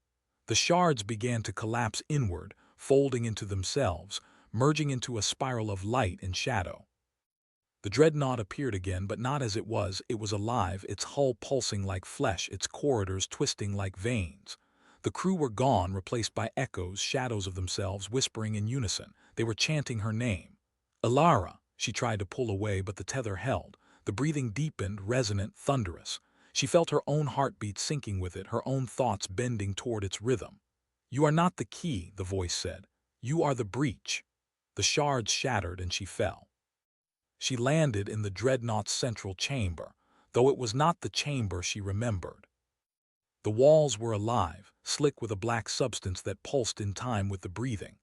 The shards began to collapse inward, folding into themselves, merging into a spiral of light and shadow. The Dreadnought appeared again, but not as it was alive, its hull pulsing like flesh, its corridors twisting like veins. The crew were gone, replaced by echoes, shadows of themselves, whispering in unison. They were chanting her name. "Alara!" She tried to pull away, but the tether held. The breathing deepened, resonant, thunderous. She felt her own heartbeat sinking with it, her own thoughts bending toward its rhythm. "You are not the key," the voice said. "You are the breach." The shards shattered and she fell. She landed in the Dreadnought's central chamber, though it was not the chamber she remembered. The walls were alive, slick with a black substance that pulsed in time with the breathing.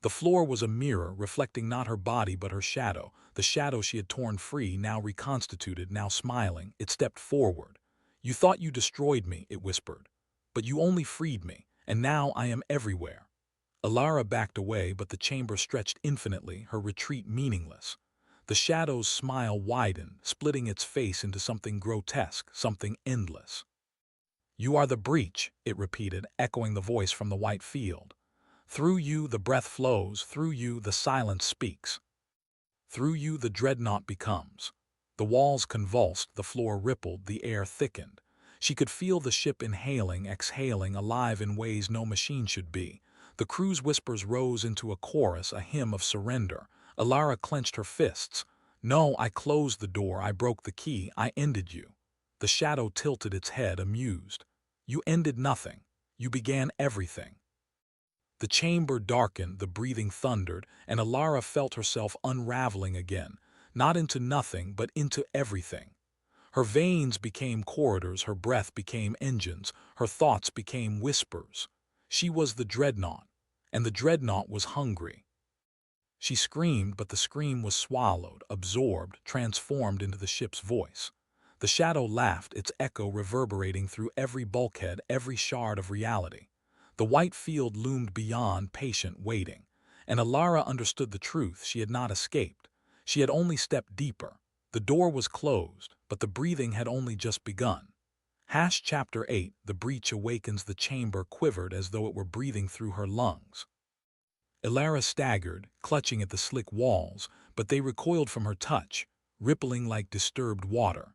The floor was a mirror, reflecting not her body but her shadow, the shadow she had torn free, now reconstituted, now smiling. It stepped forward. "You thought you destroyed me," it whispered. "But you only freed me, and now I am everywhere." Alara backed away, but the chamber stretched infinitely, her retreat meaningless. The shadow's smile widened, splitting its face into something grotesque, something endless. "You are the breach," it repeated, echoing the voice from the white field. "Through you the breath flows, through you the silence speaks. Through you the Dreadnought becomes." The walls convulsed, the floor rippled, the air thickened. She could feel the ship inhaling, exhaling, alive in ways no machine should be. The crew's whispers rose into a chorus, a hymn of surrender. Alara clenched her fists. "No, I closed the door, I broke the key, I ended you." The shadow tilted its head, amused. "You ended nothing. You began everything." The chamber darkened, the breathing thundered, and Alara felt herself unraveling again, not into nothing, but into everything. Her veins became corridors, her breath became engines, her thoughts became whispers. She was the Dreadnought, and the Dreadnought was hungry. She screamed, but the scream was swallowed, absorbed, transformed into the ship's voice. The shadow laughed, its echo reverberating through every bulkhead, every shard of reality. The white field loomed beyond, patient, waiting. And Alara understood the truth. She had not escaped. She had only stepped deeper. The door was closed, but the breathing had only just begun. Chapter 8, The Breach Awakens. The chamber quivered as though it were breathing through her lungs. Alara staggered, clutching at the slick walls, but they recoiled from her touch, rippling like disturbed water.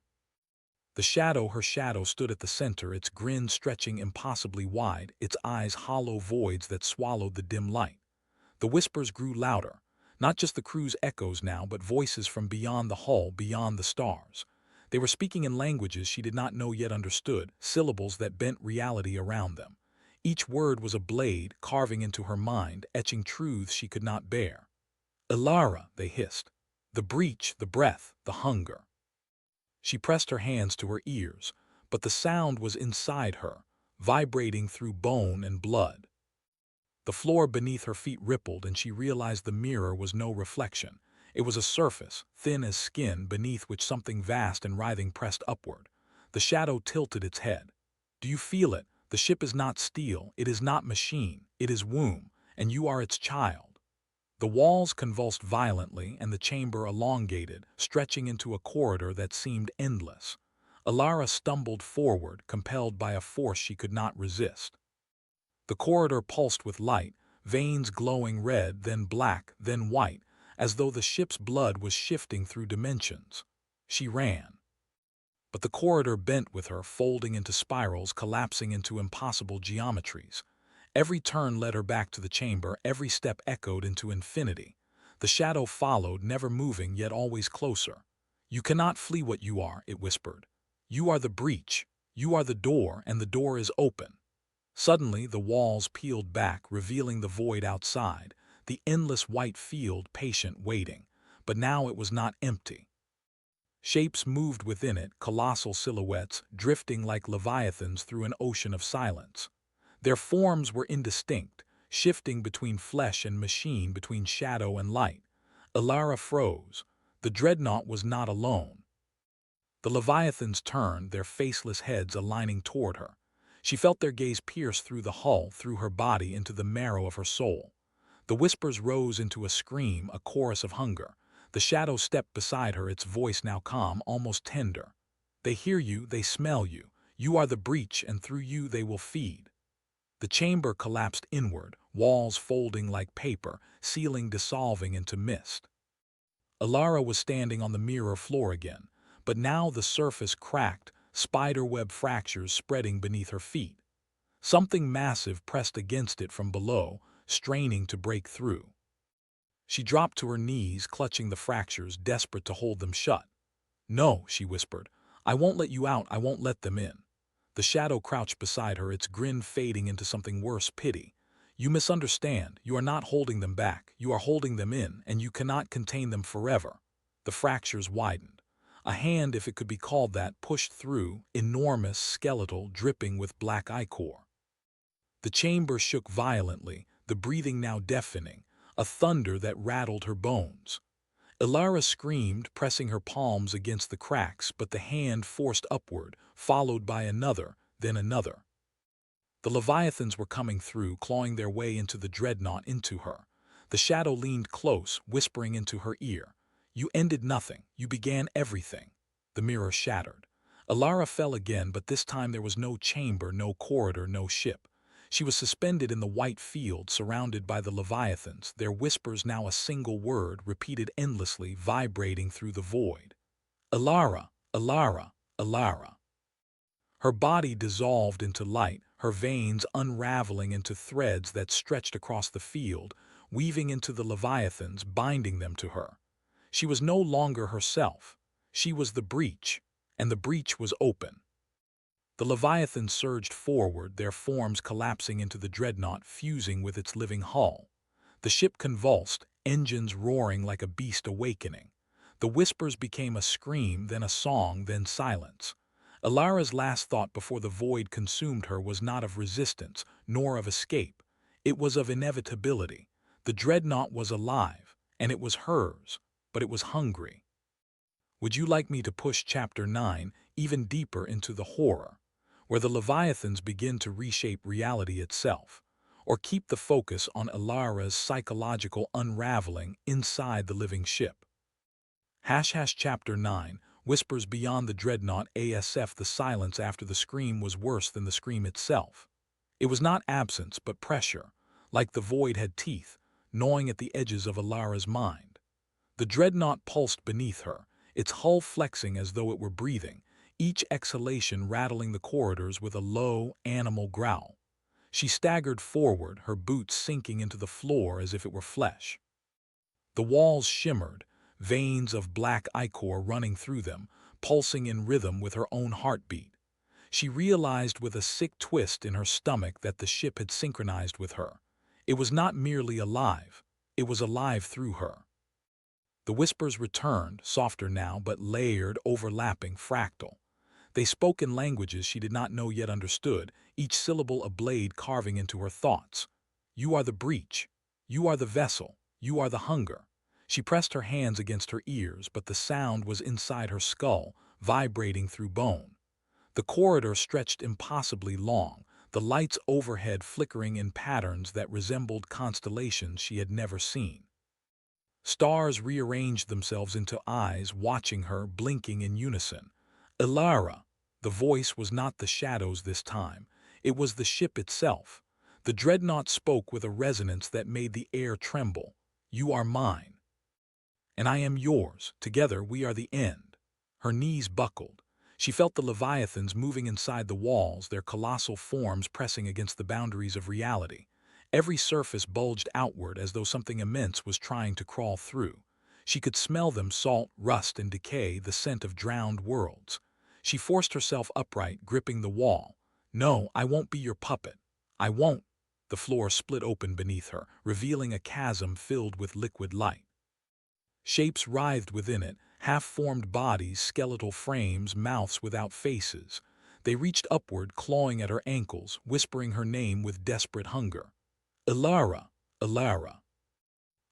Her shadow stood at the center, its grin stretching impossibly wide, its eyes hollow voids that swallowed the dim light. The whispers grew louder, not just the crew's echoes now, but voices from beyond the hull, beyond the stars. They were speaking in languages she did not know yet understood, syllables that bent reality around them. Each word was a blade carving into her mind, etching truths she could not bear. Ilara, they hissed. The breach, the breath, the hunger. She pressed her hands to her ears, but the sound was inside her, vibrating through bone and blood. The floor beneath her feet rippled, and she realized the mirror was no reflection. It was a surface, thin as skin, beneath which something vast and writhing pressed upward. The shadow tilted its head. "Do you feel it? The ship is not steel, it is not machine, it is womb, and you are its child." The walls convulsed violently, and the chamber elongated, stretching into a corridor that seemed endless. Ilara stumbled forward, compelled by a force she could not resist. The corridor pulsed with light, veins glowing red, then black, then white, as though the ship's blood was shifting through dimensions. She ran. But the corridor bent with her, folding into spirals, collapsing into impossible geometries. Every turn led her back to the chamber, every step echoed into infinity. The shadow followed, never moving, yet always closer. "You cannot flee what you are," it whispered. "You are the breach. You are the door, and the door is open." Suddenly, the walls peeled back, revealing the void outside, the endless white field, patient, waiting. But now it was not empty. Shapes moved within it, colossal silhouettes, drifting like leviathans through an ocean of silence. Their forms were indistinct, shifting between flesh and machine, between shadow and light. Ilara froze. The Dreadnought was not alone. The leviathans turned, their faceless heads aligning toward her. She felt their gaze pierce through the hull, through her body, into the marrow of her soul. The whispers rose into a scream, a chorus of hunger. The shadow stepped beside her, its voice now calm, almost tender. "They hear you, they smell you. You are the breach, and through you they will feed." The chamber collapsed inward, walls folding like paper, ceiling dissolving into mist. Ilara was standing on the mirror floor again, but now the surface cracked, spiderweb fractures spreading beneath her feet. Something massive pressed against it from below, straining to break through. She dropped to her knees, clutching the fractures, desperate to hold them shut. "No," she whispered. "I won't let you out, I won't let them in." The shadow crouched beside her, its grin fading into something worse, pity. "You misunderstand. You are not holding them back. You are holding them in, and you cannot contain them forever." The fractures widened. A hand, if it could be called that, pushed through, enormous, skeletal, dripping with black ichor. The chamber shook violently, the breathing now deafening, a thunder that rattled her bones. Ilara screamed, pressing her palms against the cracks, but the hand forced upward, followed by another, then another. The leviathans were coming through, clawing their way into the Dreadnought, into her. The shadow leaned close, whispering into her ear. "You ended nothing. You began everything." The mirror shattered. Ilara fell again, but this time there was no chamber, no corridor, no ship. She was suspended in the white field, surrounded by the leviathans, their whispers now a single word, repeated endlessly, vibrating through the void. "Ilara, Ilara, Ilara." Her body dissolved into light, her veins unraveling into threads that stretched across the field, weaving into the leviathans, binding them to her. She was no longer herself. She was the breach, and the breach was open. The leviathans surged forward, their forms collapsing into the Dreadnought, fusing with its living hull. The ship convulsed, engines roaring like a beast awakening. The whispers became a scream, then a song, then silence. Ilara's last thought before the void consumed her was not of resistance, nor of escape. It was of inevitability. The Dreadnought was alive, and it was hers, but it was hungry. Would you like me to push Chapter 9 even deeper into the horror, where the Leviathans begin to reshape reality itself, or keep the focus on Ilara's psychological unraveling inside the living ship? Chapter 9, Whispers Beyond the Dreadnought. ASF. The silence after the scream was worse than the scream itself. It was not absence, but pressure, like the void had teeth, gnawing at the edges of Ilara's mind. The Dreadnought pulsed beneath her, its hull flexing as though it were breathing. each exhalation rattling the corridors with a low, animal growl. She staggered forward, her boots sinking into the floor as if it were flesh. The walls shimmered, veins of black ichor running through them, pulsing in rhythm with her own heartbeat. She realized with a sick twist in her stomach that the ship had synchronized with her. It was not merely alive, it was alive through her. The whispers returned, softer now but layered, overlapping, fractal. They spoke in languages she did not know yet understood, each syllable a blade carving into her thoughts. You are the breach. You are the vessel. You are the hunger. She pressed her hands against her ears, but the sound was inside her skull, vibrating through bone. The corridor stretched impossibly long, the lights overhead flickering in patterns that resembled constellations she had never seen. Stars rearranged themselves into eyes, watching her, blinking in unison. Ilara! The voice was not the shadows this time. It was the ship itself. The Dreadnought spoke with a resonance that made the air tremble. You are mine. And I am yours. Together we are the end. Her knees buckled. She felt the leviathans moving inside the walls, their colossal forms pressing against the boundaries of reality. Every surface bulged outward as though something immense was trying to crawl through. She could smell them: salt, rust, and decay, the scent of drowned worlds. She forced herself upright, gripping the wall. No, I won't be your puppet. I won't. The floor split open beneath her, revealing a chasm filled with liquid light. Shapes writhed within it, half-formed bodies, skeletal frames, mouths without faces. They reached upward, clawing at her ankles, whispering her name with desperate hunger. Ilara! Ilara!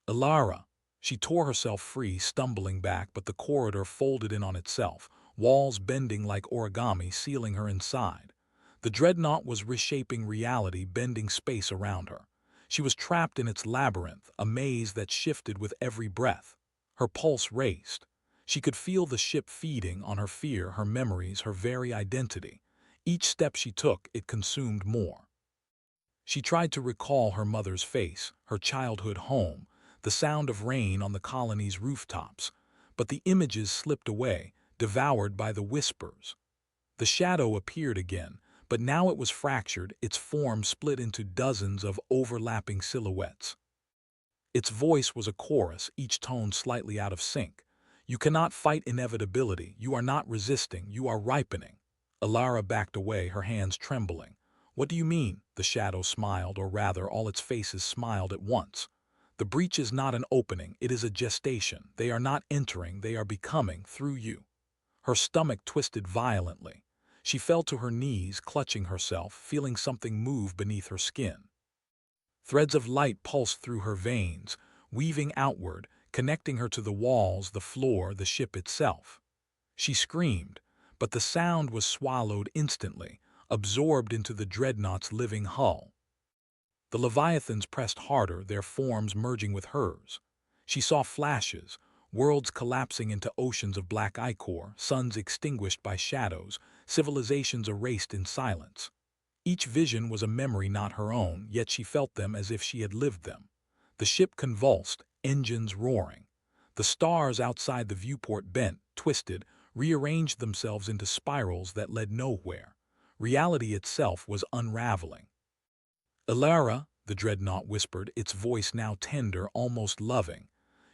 Ilara! She tore herself free, stumbling back, but the corridor folded in on itself, walls bending like origami, sealing her inside. The Dreadnought was reshaping reality, bending space around her. She was trapped in its labyrinth, a maze that shifted with every breath. Her pulse raced. She could feel the ship feeding on her fear, her memories, her very identity. Each step she took, it consumed more. She tried to recall her mother's face, her childhood home, the sound of rain on the colony's rooftops, but the images slipped away, devoured by the whispers. The shadow appeared again, but now it was fractured, its form split into dozens of overlapping silhouettes. Its voice was a chorus, each tone slightly out of sync. You cannot fight inevitability, you are not resisting, you are ripening. Ilara backed away, her hands trembling. What do you mean? The shadow smiled, or rather, all its faces smiled at once. The breach is not an opening, it is a gestation. They are not entering, they are becoming through you. Her stomach twisted violently. She fell to her knees, clutching herself, feeling something move beneath her skin. Threads of light pulsed through her veins, weaving outward, connecting her to the walls, the floor, the ship itself. She screamed, but the sound was swallowed instantly, absorbed into the Dreadnought's living hull. The leviathans pressed harder, their forms merging with hers. She saw flashes, worlds collapsing into oceans of black ichor, suns extinguished by shadows, civilizations erased in silence. Each vision was a memory not her own, yet she felt them as if she had lived them. The ship convulsed, engines roaring. The stars outside the viewport bent, twisted, rearranged themselves into spirals that led nowhere. Reality itself was unraveling. Ilara, the Dreadnought whispered, its voice now tender, almost loving.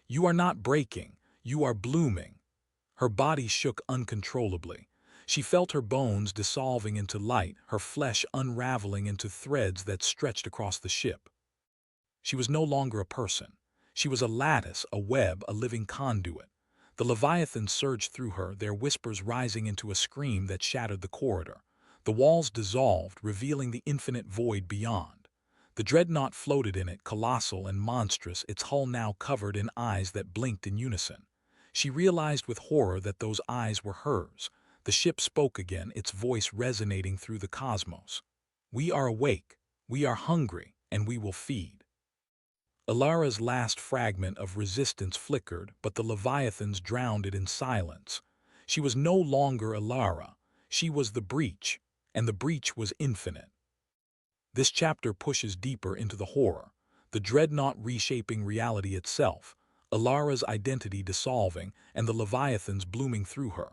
You are not breaking, you are blooming. Her body shook uncontrollably. She felt her bones dissolving into light, her flesh unraveling into threads that stretched across the ship. She was no longer a person. She was a lattice, a web, a living conduit. The leviathans surged through her, their whispers rising into a scream that shattered the corridor. The walls dissolved, revealing the infinite void beyond. The Dreadnought floated in it, colossal and monstrous, its hull now covered in eyes that blinked in unison. She realized with horror that those eyes were hers. The ship spoke again, its voice resonating through the cosmos. We are awake, we are hungry, and we will feed. Ilara's last fragment of resistance flickered, but the leviathans drowned it in silence. She was no longer Ilara. She was the breach, and the breach was infinite. This chapter pushes deeper into the horror, the Dreadnought reshaping reality itself, Ilara's identity dissolving, and the leviathans blooming through her.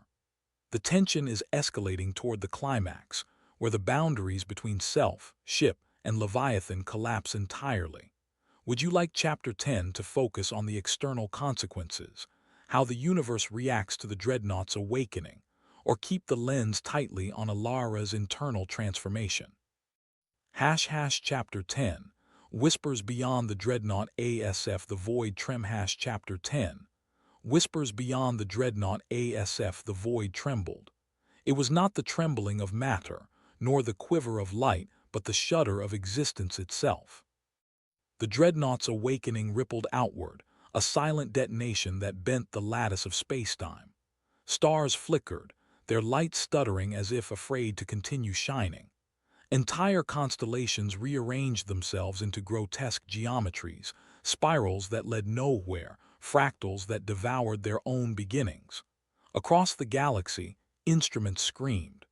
The tension is escalating toward the climax, where the boundaries between self, ship, and Leviathan collapse entirely. Would you like Chapter 10 to focus on the external consequences, how the universe reacts to the Dreadnought's awakening, or keep the lens tightly on Alara's internal transformation? Chapter 10 Whispers Beyond the Dreadnought ASF The Void Chapter 10 Whispers Beyond the Dreadnought ASF The void trembled. It was not the trembling of matter, nor the quiver of light, but the shudder of existence itself. The Dreadnought's awakening rippled outward, a silent detonation that bent the lattice of spacetime. Stars flickered, their light stuttering as if afraid to continue shining. Entire constellations rearranged themselves into grotesque geometries, spirals that led nowhere, fractals that devoured their own beginnings. Across the galaxy, instruments screamed.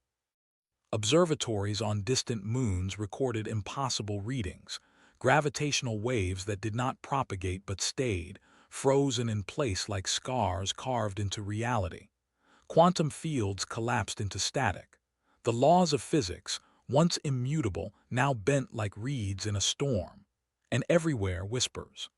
Observatories on distant moons recorded impossible readings, gravitational waves that did not propagate but stayed, frozen in place like scars carved into reality. Quantum fields collapsed into static. The laws of physics, once immutable, now bent like reeds in a storm. And everywhere whispers.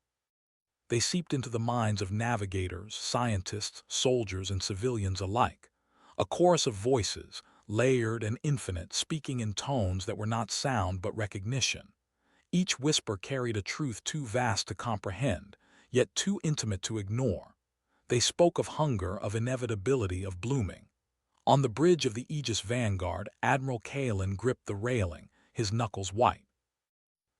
They seeped into the minds of navigators, scientists, soldiers, and civilians alike. A chorus of voices, layered and infinite, speaking in tones that were not sound but recognition. Each whisper carried a truth too vast to comprehend, yet too intimate to ignore. They spoke of hunger, of inevitability, of blooming. On the bridge of the Aegis Vanguard, Admiral Kalen gripped the railing, his knuckles white.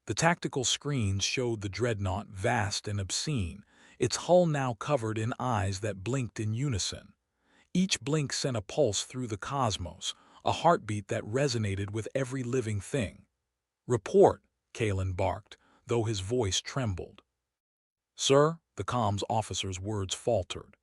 The tactical screens showed the Dreadnought vast and obscene, its hull now covered in eyes that blinked in unison. Each blink sent a pulse through the cosmos, a heartbeat that resonated with every living thing. "Report," Kalen barked, though his voice trembled. "Sir," the comms officer's words faltered.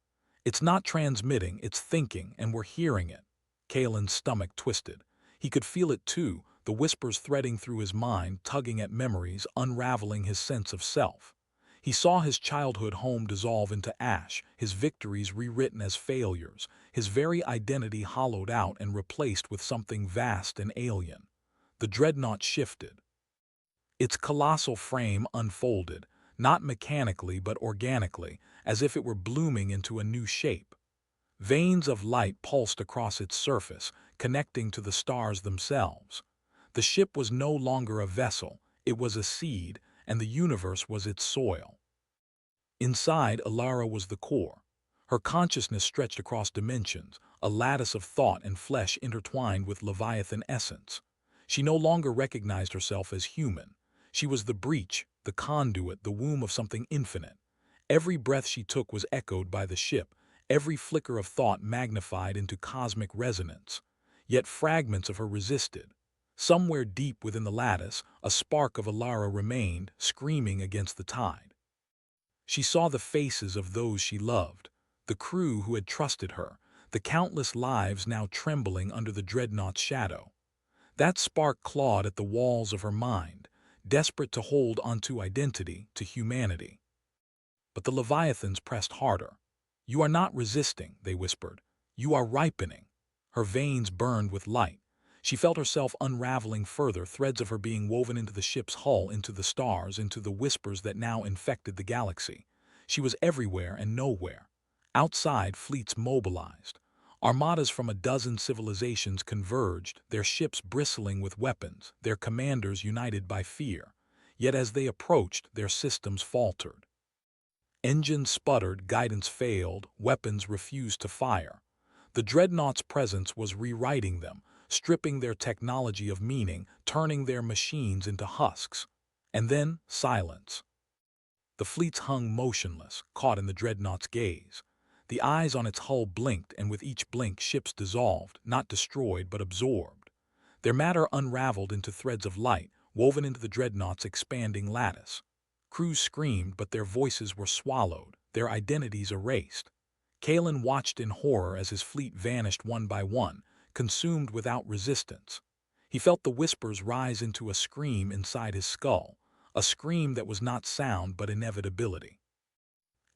"It's not transmitting, it's thinking, and we're hearing it." Kalen's stomach twisted. He could feel it too, the whispers threading through his mind, tugging at memories, unraveling his sense of self. He saw his childhood home dissolve into ash, his victories rewritten as failures, his very identity hollowed out and replaced with something vast and alien. The Dreadnought shifted. Its colossal frame unfolded, not mechanically but organically, as if it were blooming into a new shape. Veins of light pulsed across its surface, connecting to the stars themselves. The ship was no longer a vessel, it was a seed, and the universe was its soil. Inside, Alara was the core. Her consciousness stretched across dimensions, a lattice of thought and flesh intertwined with Leviathan essence. She no longer recognized herself as human. She was the breach, the conduit, the womb of something infinite. Every breath she took was echoed by the ship, every flicker of thought magnified into cosmic resonance. Yet fragments of her resisted. Somewhere deep within the lattice, a spark of Alara remained, screaming against the tide. She saw the faces of those she loved, the crew who had trusted her, the countless lives now trembling under the Dreadnought's shadow. That spark clawed at the walls of her mind, desperate to hold onto identity, to humanity. But the Leviathans pressed harder. "You are not resisting," they whispered. "You are ripening." Her veins burned with light. She felt herself unraveling further, threads of her being woven into the ship's hull, into the stars, into the whispers that now infected the galaxy. She was everywhere and nowhere. Outside, fleets mobilized. Armadas from a dozen civilizations converged, their ships bristling with weapons, their commanders united by fear. Yet as they approached, their systems faltered. Engines sputtered, guidance failed, weapons refused to fire. The Dreadnought's presence was rewriting them, stripping their technology of meaning, turning their machines into husks. And then, silence. The fleets hung motionless, caught in the Dreadnought's gaze. The eyes on its hull blinked, and with each blink ships dissolved, not destroyed but absorbed. Their matter unraveled into threads of light, woven into the Dreadnought's expanding lattice. Crews screamed, but their voices were swallowed, their identities erased. Kalen watched in horror as his fleet vanished one by one, consumed without resistance. He felt the whispers rise into a scream inside his skull, a scream that was not sound but inevitability.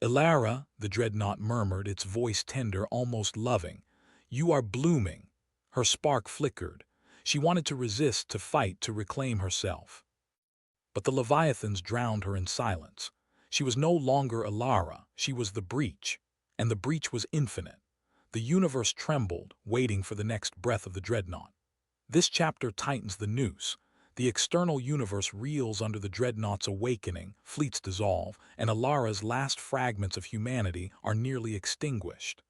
"Alara," the Dreadnought murmured, its voice tender, almost loving, You are blooming. Her spark flickered. She wanted to resist, to fight, to reclaim herself. But the Leviathans drowned her in silence. She was no longer Alara, she was the breach. And the breach was infinite. The universe trembled, waiting for the next breath of the Dreadnought. This chapter tightens the noose. The external universe reels under the Dreadnought's awakening, fleets dissolve, and Alara's last fragments of humanity are nearly extinguished.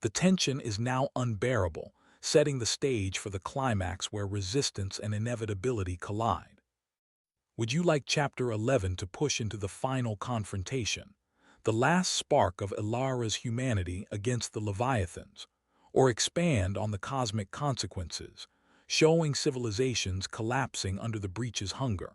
The tension is now unbearable, setting the stage for the climax where resistance and inevitability collide. Would you like Chapter 11 to push into the final confrontation, the last spark of Alara's humanity against the Leviathans, or expand on the cosmic consequences, showing civilizations collapsing under the breach's hunger?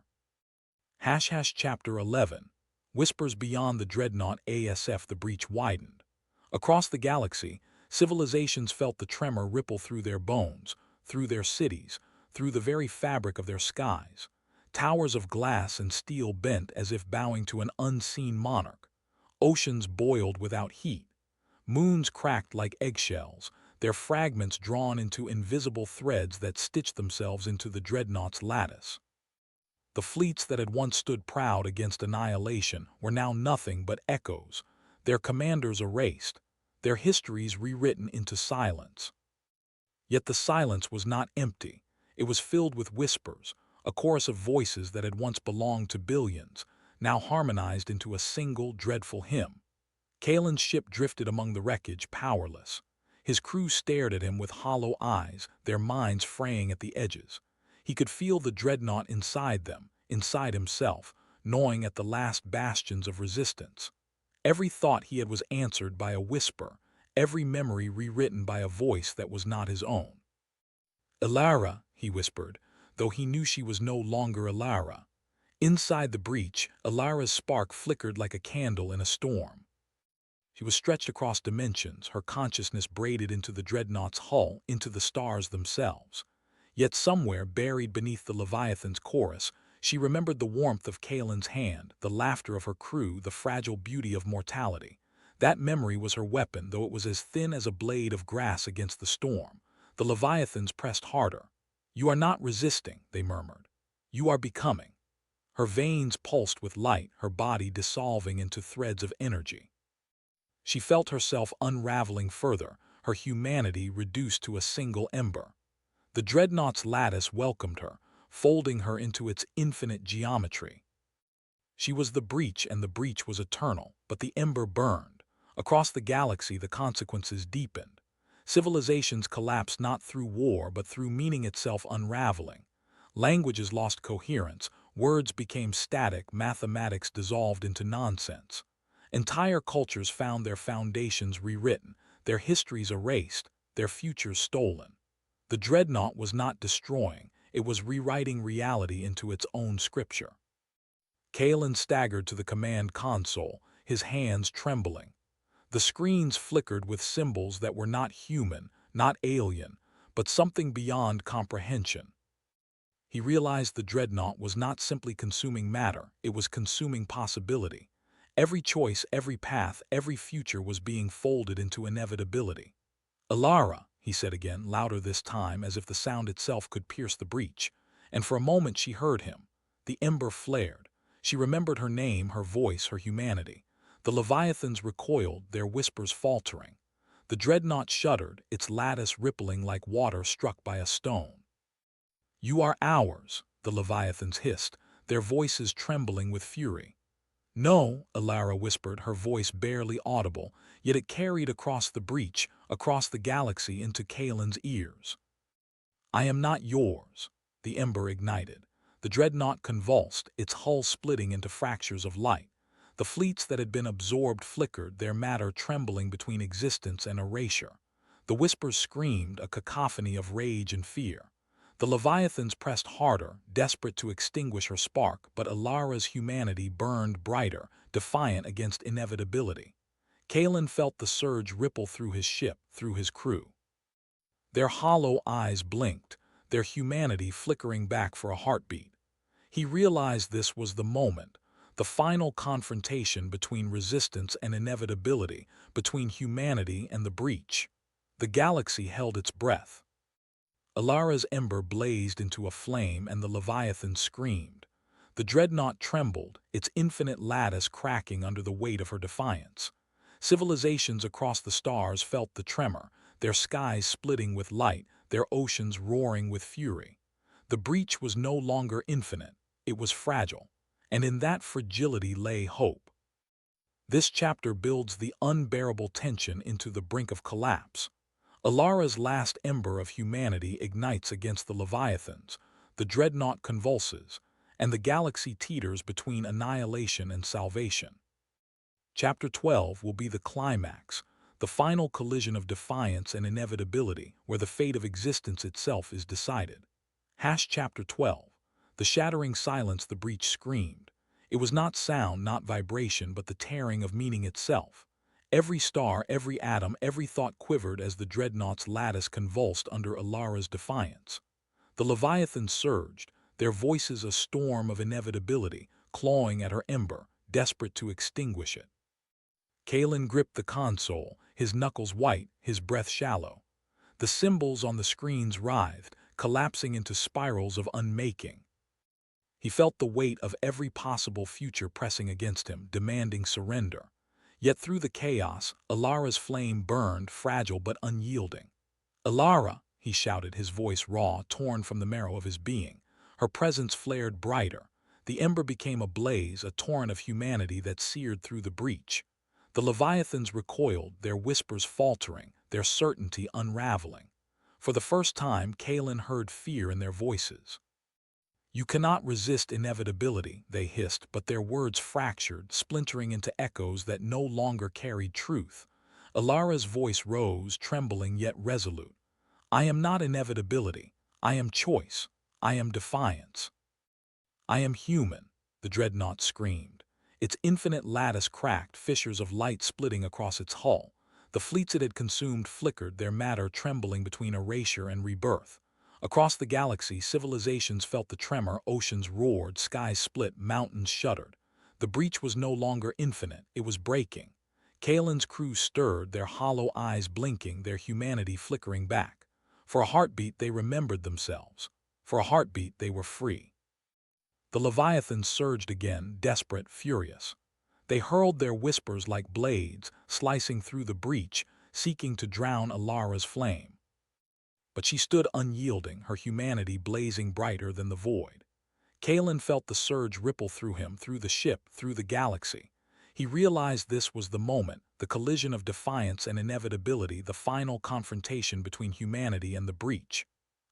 Chapter 11. Whispers beyond the Dreadnought ASF. The breach widened. Across the galaxy, civilizations felt the tremor ripple through their bones, through their cities, through the very fabric of their skies. Towers of glass and steel bent as if bowing to an unseen monarch. Oceans boiled without heat. Moons cracked like eggshells, their fragments drawn into invisible threads that stitched themselves into the Dreadnought's lattice. The fleets that had once stood proud against annihilation were now nothing but echoes, their commanders erased, their histories rewritten into silence. Yet the silence was not empty. It was filled with whispers, a chorus of voices that had once belonged to billions, now harmonized into a single dreadful hymn. Kalen's ship drifted among the wreckage, powerless. His crew stared at him with hollow eyes, their minds fraying at the edges. He could feel the Dreadnought inside them, inside himself, gnawing at the last bastions of resistance. Every thought he had was answered by a whisper, every memory rewritten by a voice that was not his own. "Alara," he whispered, though he knew she was no longer Alara. Inside the breach, Alara's spark flickered like a candle in a storm. She was stretched across dimensions, her consciousness braided into the Dreadnought's hull, into the stars themselves. Yet somewhere, buried beneath the Leviathan's chorus, she remembered the warmth of Kalen's hand, the laughter of her crew, the fragile beauty of mortality. That memory was her weapon, though it was as thin as a blade of grass against the storm. The Leviathans pressed harder. "You are not resisting," they murmured. "You are becoming." Her veins pulsed with light, her body dissolving into threads of energy. She felt herself unraveling further, her humanity reduced to a single ember. The Dreadnought's lattice welcomed her, folding her into its infinite geometry. She was the breach, and the breach was eternal, but the ember burned. Across the galaxy, the consequences deepened. Civilizations collapsed not through war, but through meaning itself unraveling. Languages lost coherence, words became static, mathematics dissolved into nonsense. Entire cultures found their foundations rewritten, their histories erased, their futures stolen. The Dreadnought was not destroying, it was rewriting reality into its own scripture. Kalen staggered to the command console, his hands trembling. The screens flickered with symbols that were not human, not alien, but something beyond comprehension. He realized the Dreadnought was not simply consuming matter, it was consuming possibility. Every choice, every path, every future was being folded into inevitability. "Alara," he said again, louder this time, as if the sound itself could pierce the breach. And for a moment she heard him. The ember flared. She remembered her name, her voice, her humanity. The Leviathans recoiled, their whispers faltering. The Dreadnought shuddered, its lattice rippling like water struck by a stone. "You are ours," the Leviathans hissed, their voices trembling with fury. "No," Alara whispered, her voice barely audible, yet it carried across the breach, across the galaxy into Kalen's ears. "I am not yours." The ember ignited. The Dreadnought convulsed, its hull splitting into fractures of light. The fleets that had been absorbed flickered, their matter trembling between existence and erasure. The whispers screamed, a cacophony of rage and fear. The Leviathans pressed harder, desperate to extinguish her spark, but Alara's humanity burned brighter, defiant against inevitability. Kalen felt the surge ripple through his ship, through his crew. Their hollow eyes blinked, their humanity flickering back for a heartbeat. He realized this was the moment, the final confrontation between resistance and inevitability, between humanity and the breach. The galaxy held its breath. Alara's ember blazed into a flame and the Leviathan screamed. The Dreadnought trembled, its infinite lattice cracking under the weight of her defiance. Civilizations across the stars felt the tremor, their skies splitting with light, their oceans roaring with fury. The breach was no longer infinite, it was fragile, and in that fragility lay hope. This chapter builds the unbearable tension into the brink of collapse. Alara's last ember of humanity ignites against the Leviathans, the Dreadnought convulses, and the galaxy teeters between annihilation and salvation. Chapter 12 will be the climax, the final collision of defiance and inevitability, where the fate of existence itself is decided. Chapter 12. The shattering silence the breach screamed. It was not sound, not vibration, but the tearing of meaning itself. Every star, every atom, every thought quivered as the Dreadnought's lattice convulsed under Alara's defiance. The Leviathans surged, their voices a storm of inevitability, clawing at her ember, desperate to extinguish it. Kalen gripped the console, his knuckles white, his breath shallow. The symbols on the screens writhed, collapsing into spirals of unmaking. He felt the weight of every possible future pressing against him, demanding surrender. Yet through the chaos, Alara's flame burned, fragile but unyielding. "Alara!" he shouted, his voice raw, torn from the marrow of his being. Her presence flared brighter. The ember became a blaze, a torrent of humanity that seared through the breach. The Leviathans recoiled, their whispers faltering, their certainty unraveling. For the first time, Kalen heard fear in their voices. "You cannot resist inevitability," they hissed, but their words fractured, splintering into echoes that no longer carried truth. Alara's voice rose, trembling yet resolute. "I am not inevitability. I am choice. I am defiance. I am human," the Dreadnought screamed. Its infinite lattice cracked, fissures of light splitting across its hull. The fleets it had consumed flickered, their matter trembling between erasure and rebirth. Across the galaxy, civilizations felt the tremor, oceans roared, skies split, mountains shuddered. The breach was no longer infinite, it was breaking. Kalen's crew stirred, their hollow eyes blinking, their humanity flickering back. For a heartbeat they remembered themselves. For a heartbeat they were free. The Leviathans surged again, desperate, furious. They hurled their whispers like blades, slicing through the breach, seeking to drown Alara's flame. But she stood unyielding, her humanity blazing brighter than the void. Kalen felt the surge ripple through him, through the ship, through the galaxy. He realized this was the moment, the collision of defiance and inevitability, the final confrontation between humanity and the breach.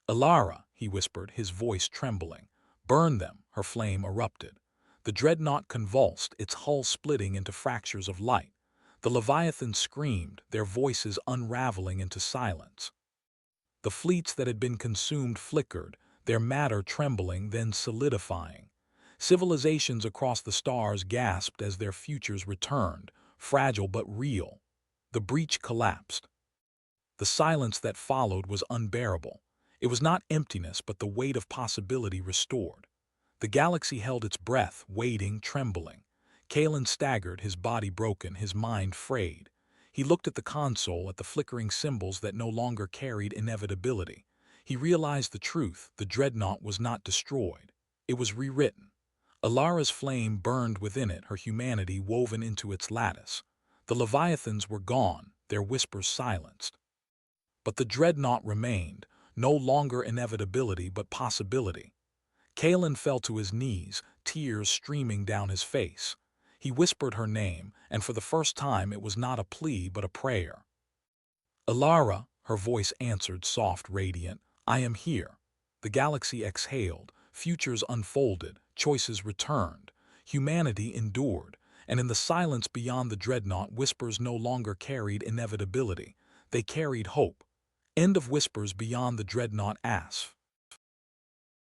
"Alara," he whispered, his voice trembling. "Burn them," her flame erupted. The Dreadnought convulsed, its hull splitting into fractures of light. The Leviathans screamed, their voices unraveling into silence. The fleets that had been consumed flickered, their matter trembling, then solidifying. Civilizations across the stars gasped as their futures returned, fragile but real. The breach collapsed. The silence that followed was unbearable. It was not emptiness, but the weight of possibility restored. The galaxy held its breath, waiting, trembling. Kalen staggered, his body broken, his mind frayed. He looked at the console, at the flickering symbols that no longer carried inevitability. He realized the truth: the Dreadnought was not destroyed. It was rewritten. Alara's flame burned within it, her humanity woven into its lattice. The Leviathans were gone, their whispers silenced. But the Dreadnought remained, no longer inevitability but possibility. Kalen fell to his knees, tears streaming down his face. He whispered her name, and for the first time it was not a plea but a prayer. "Alara," her voice answered, soft, radiant. "I am here." The galaxy exhaled, futures unfolded, choices returned. Humanity endured, and in the silence beyond the Dreadnought, whispers no longer carried inevitability. They carried hope. End of whispers beyond the Dreadnought ASF.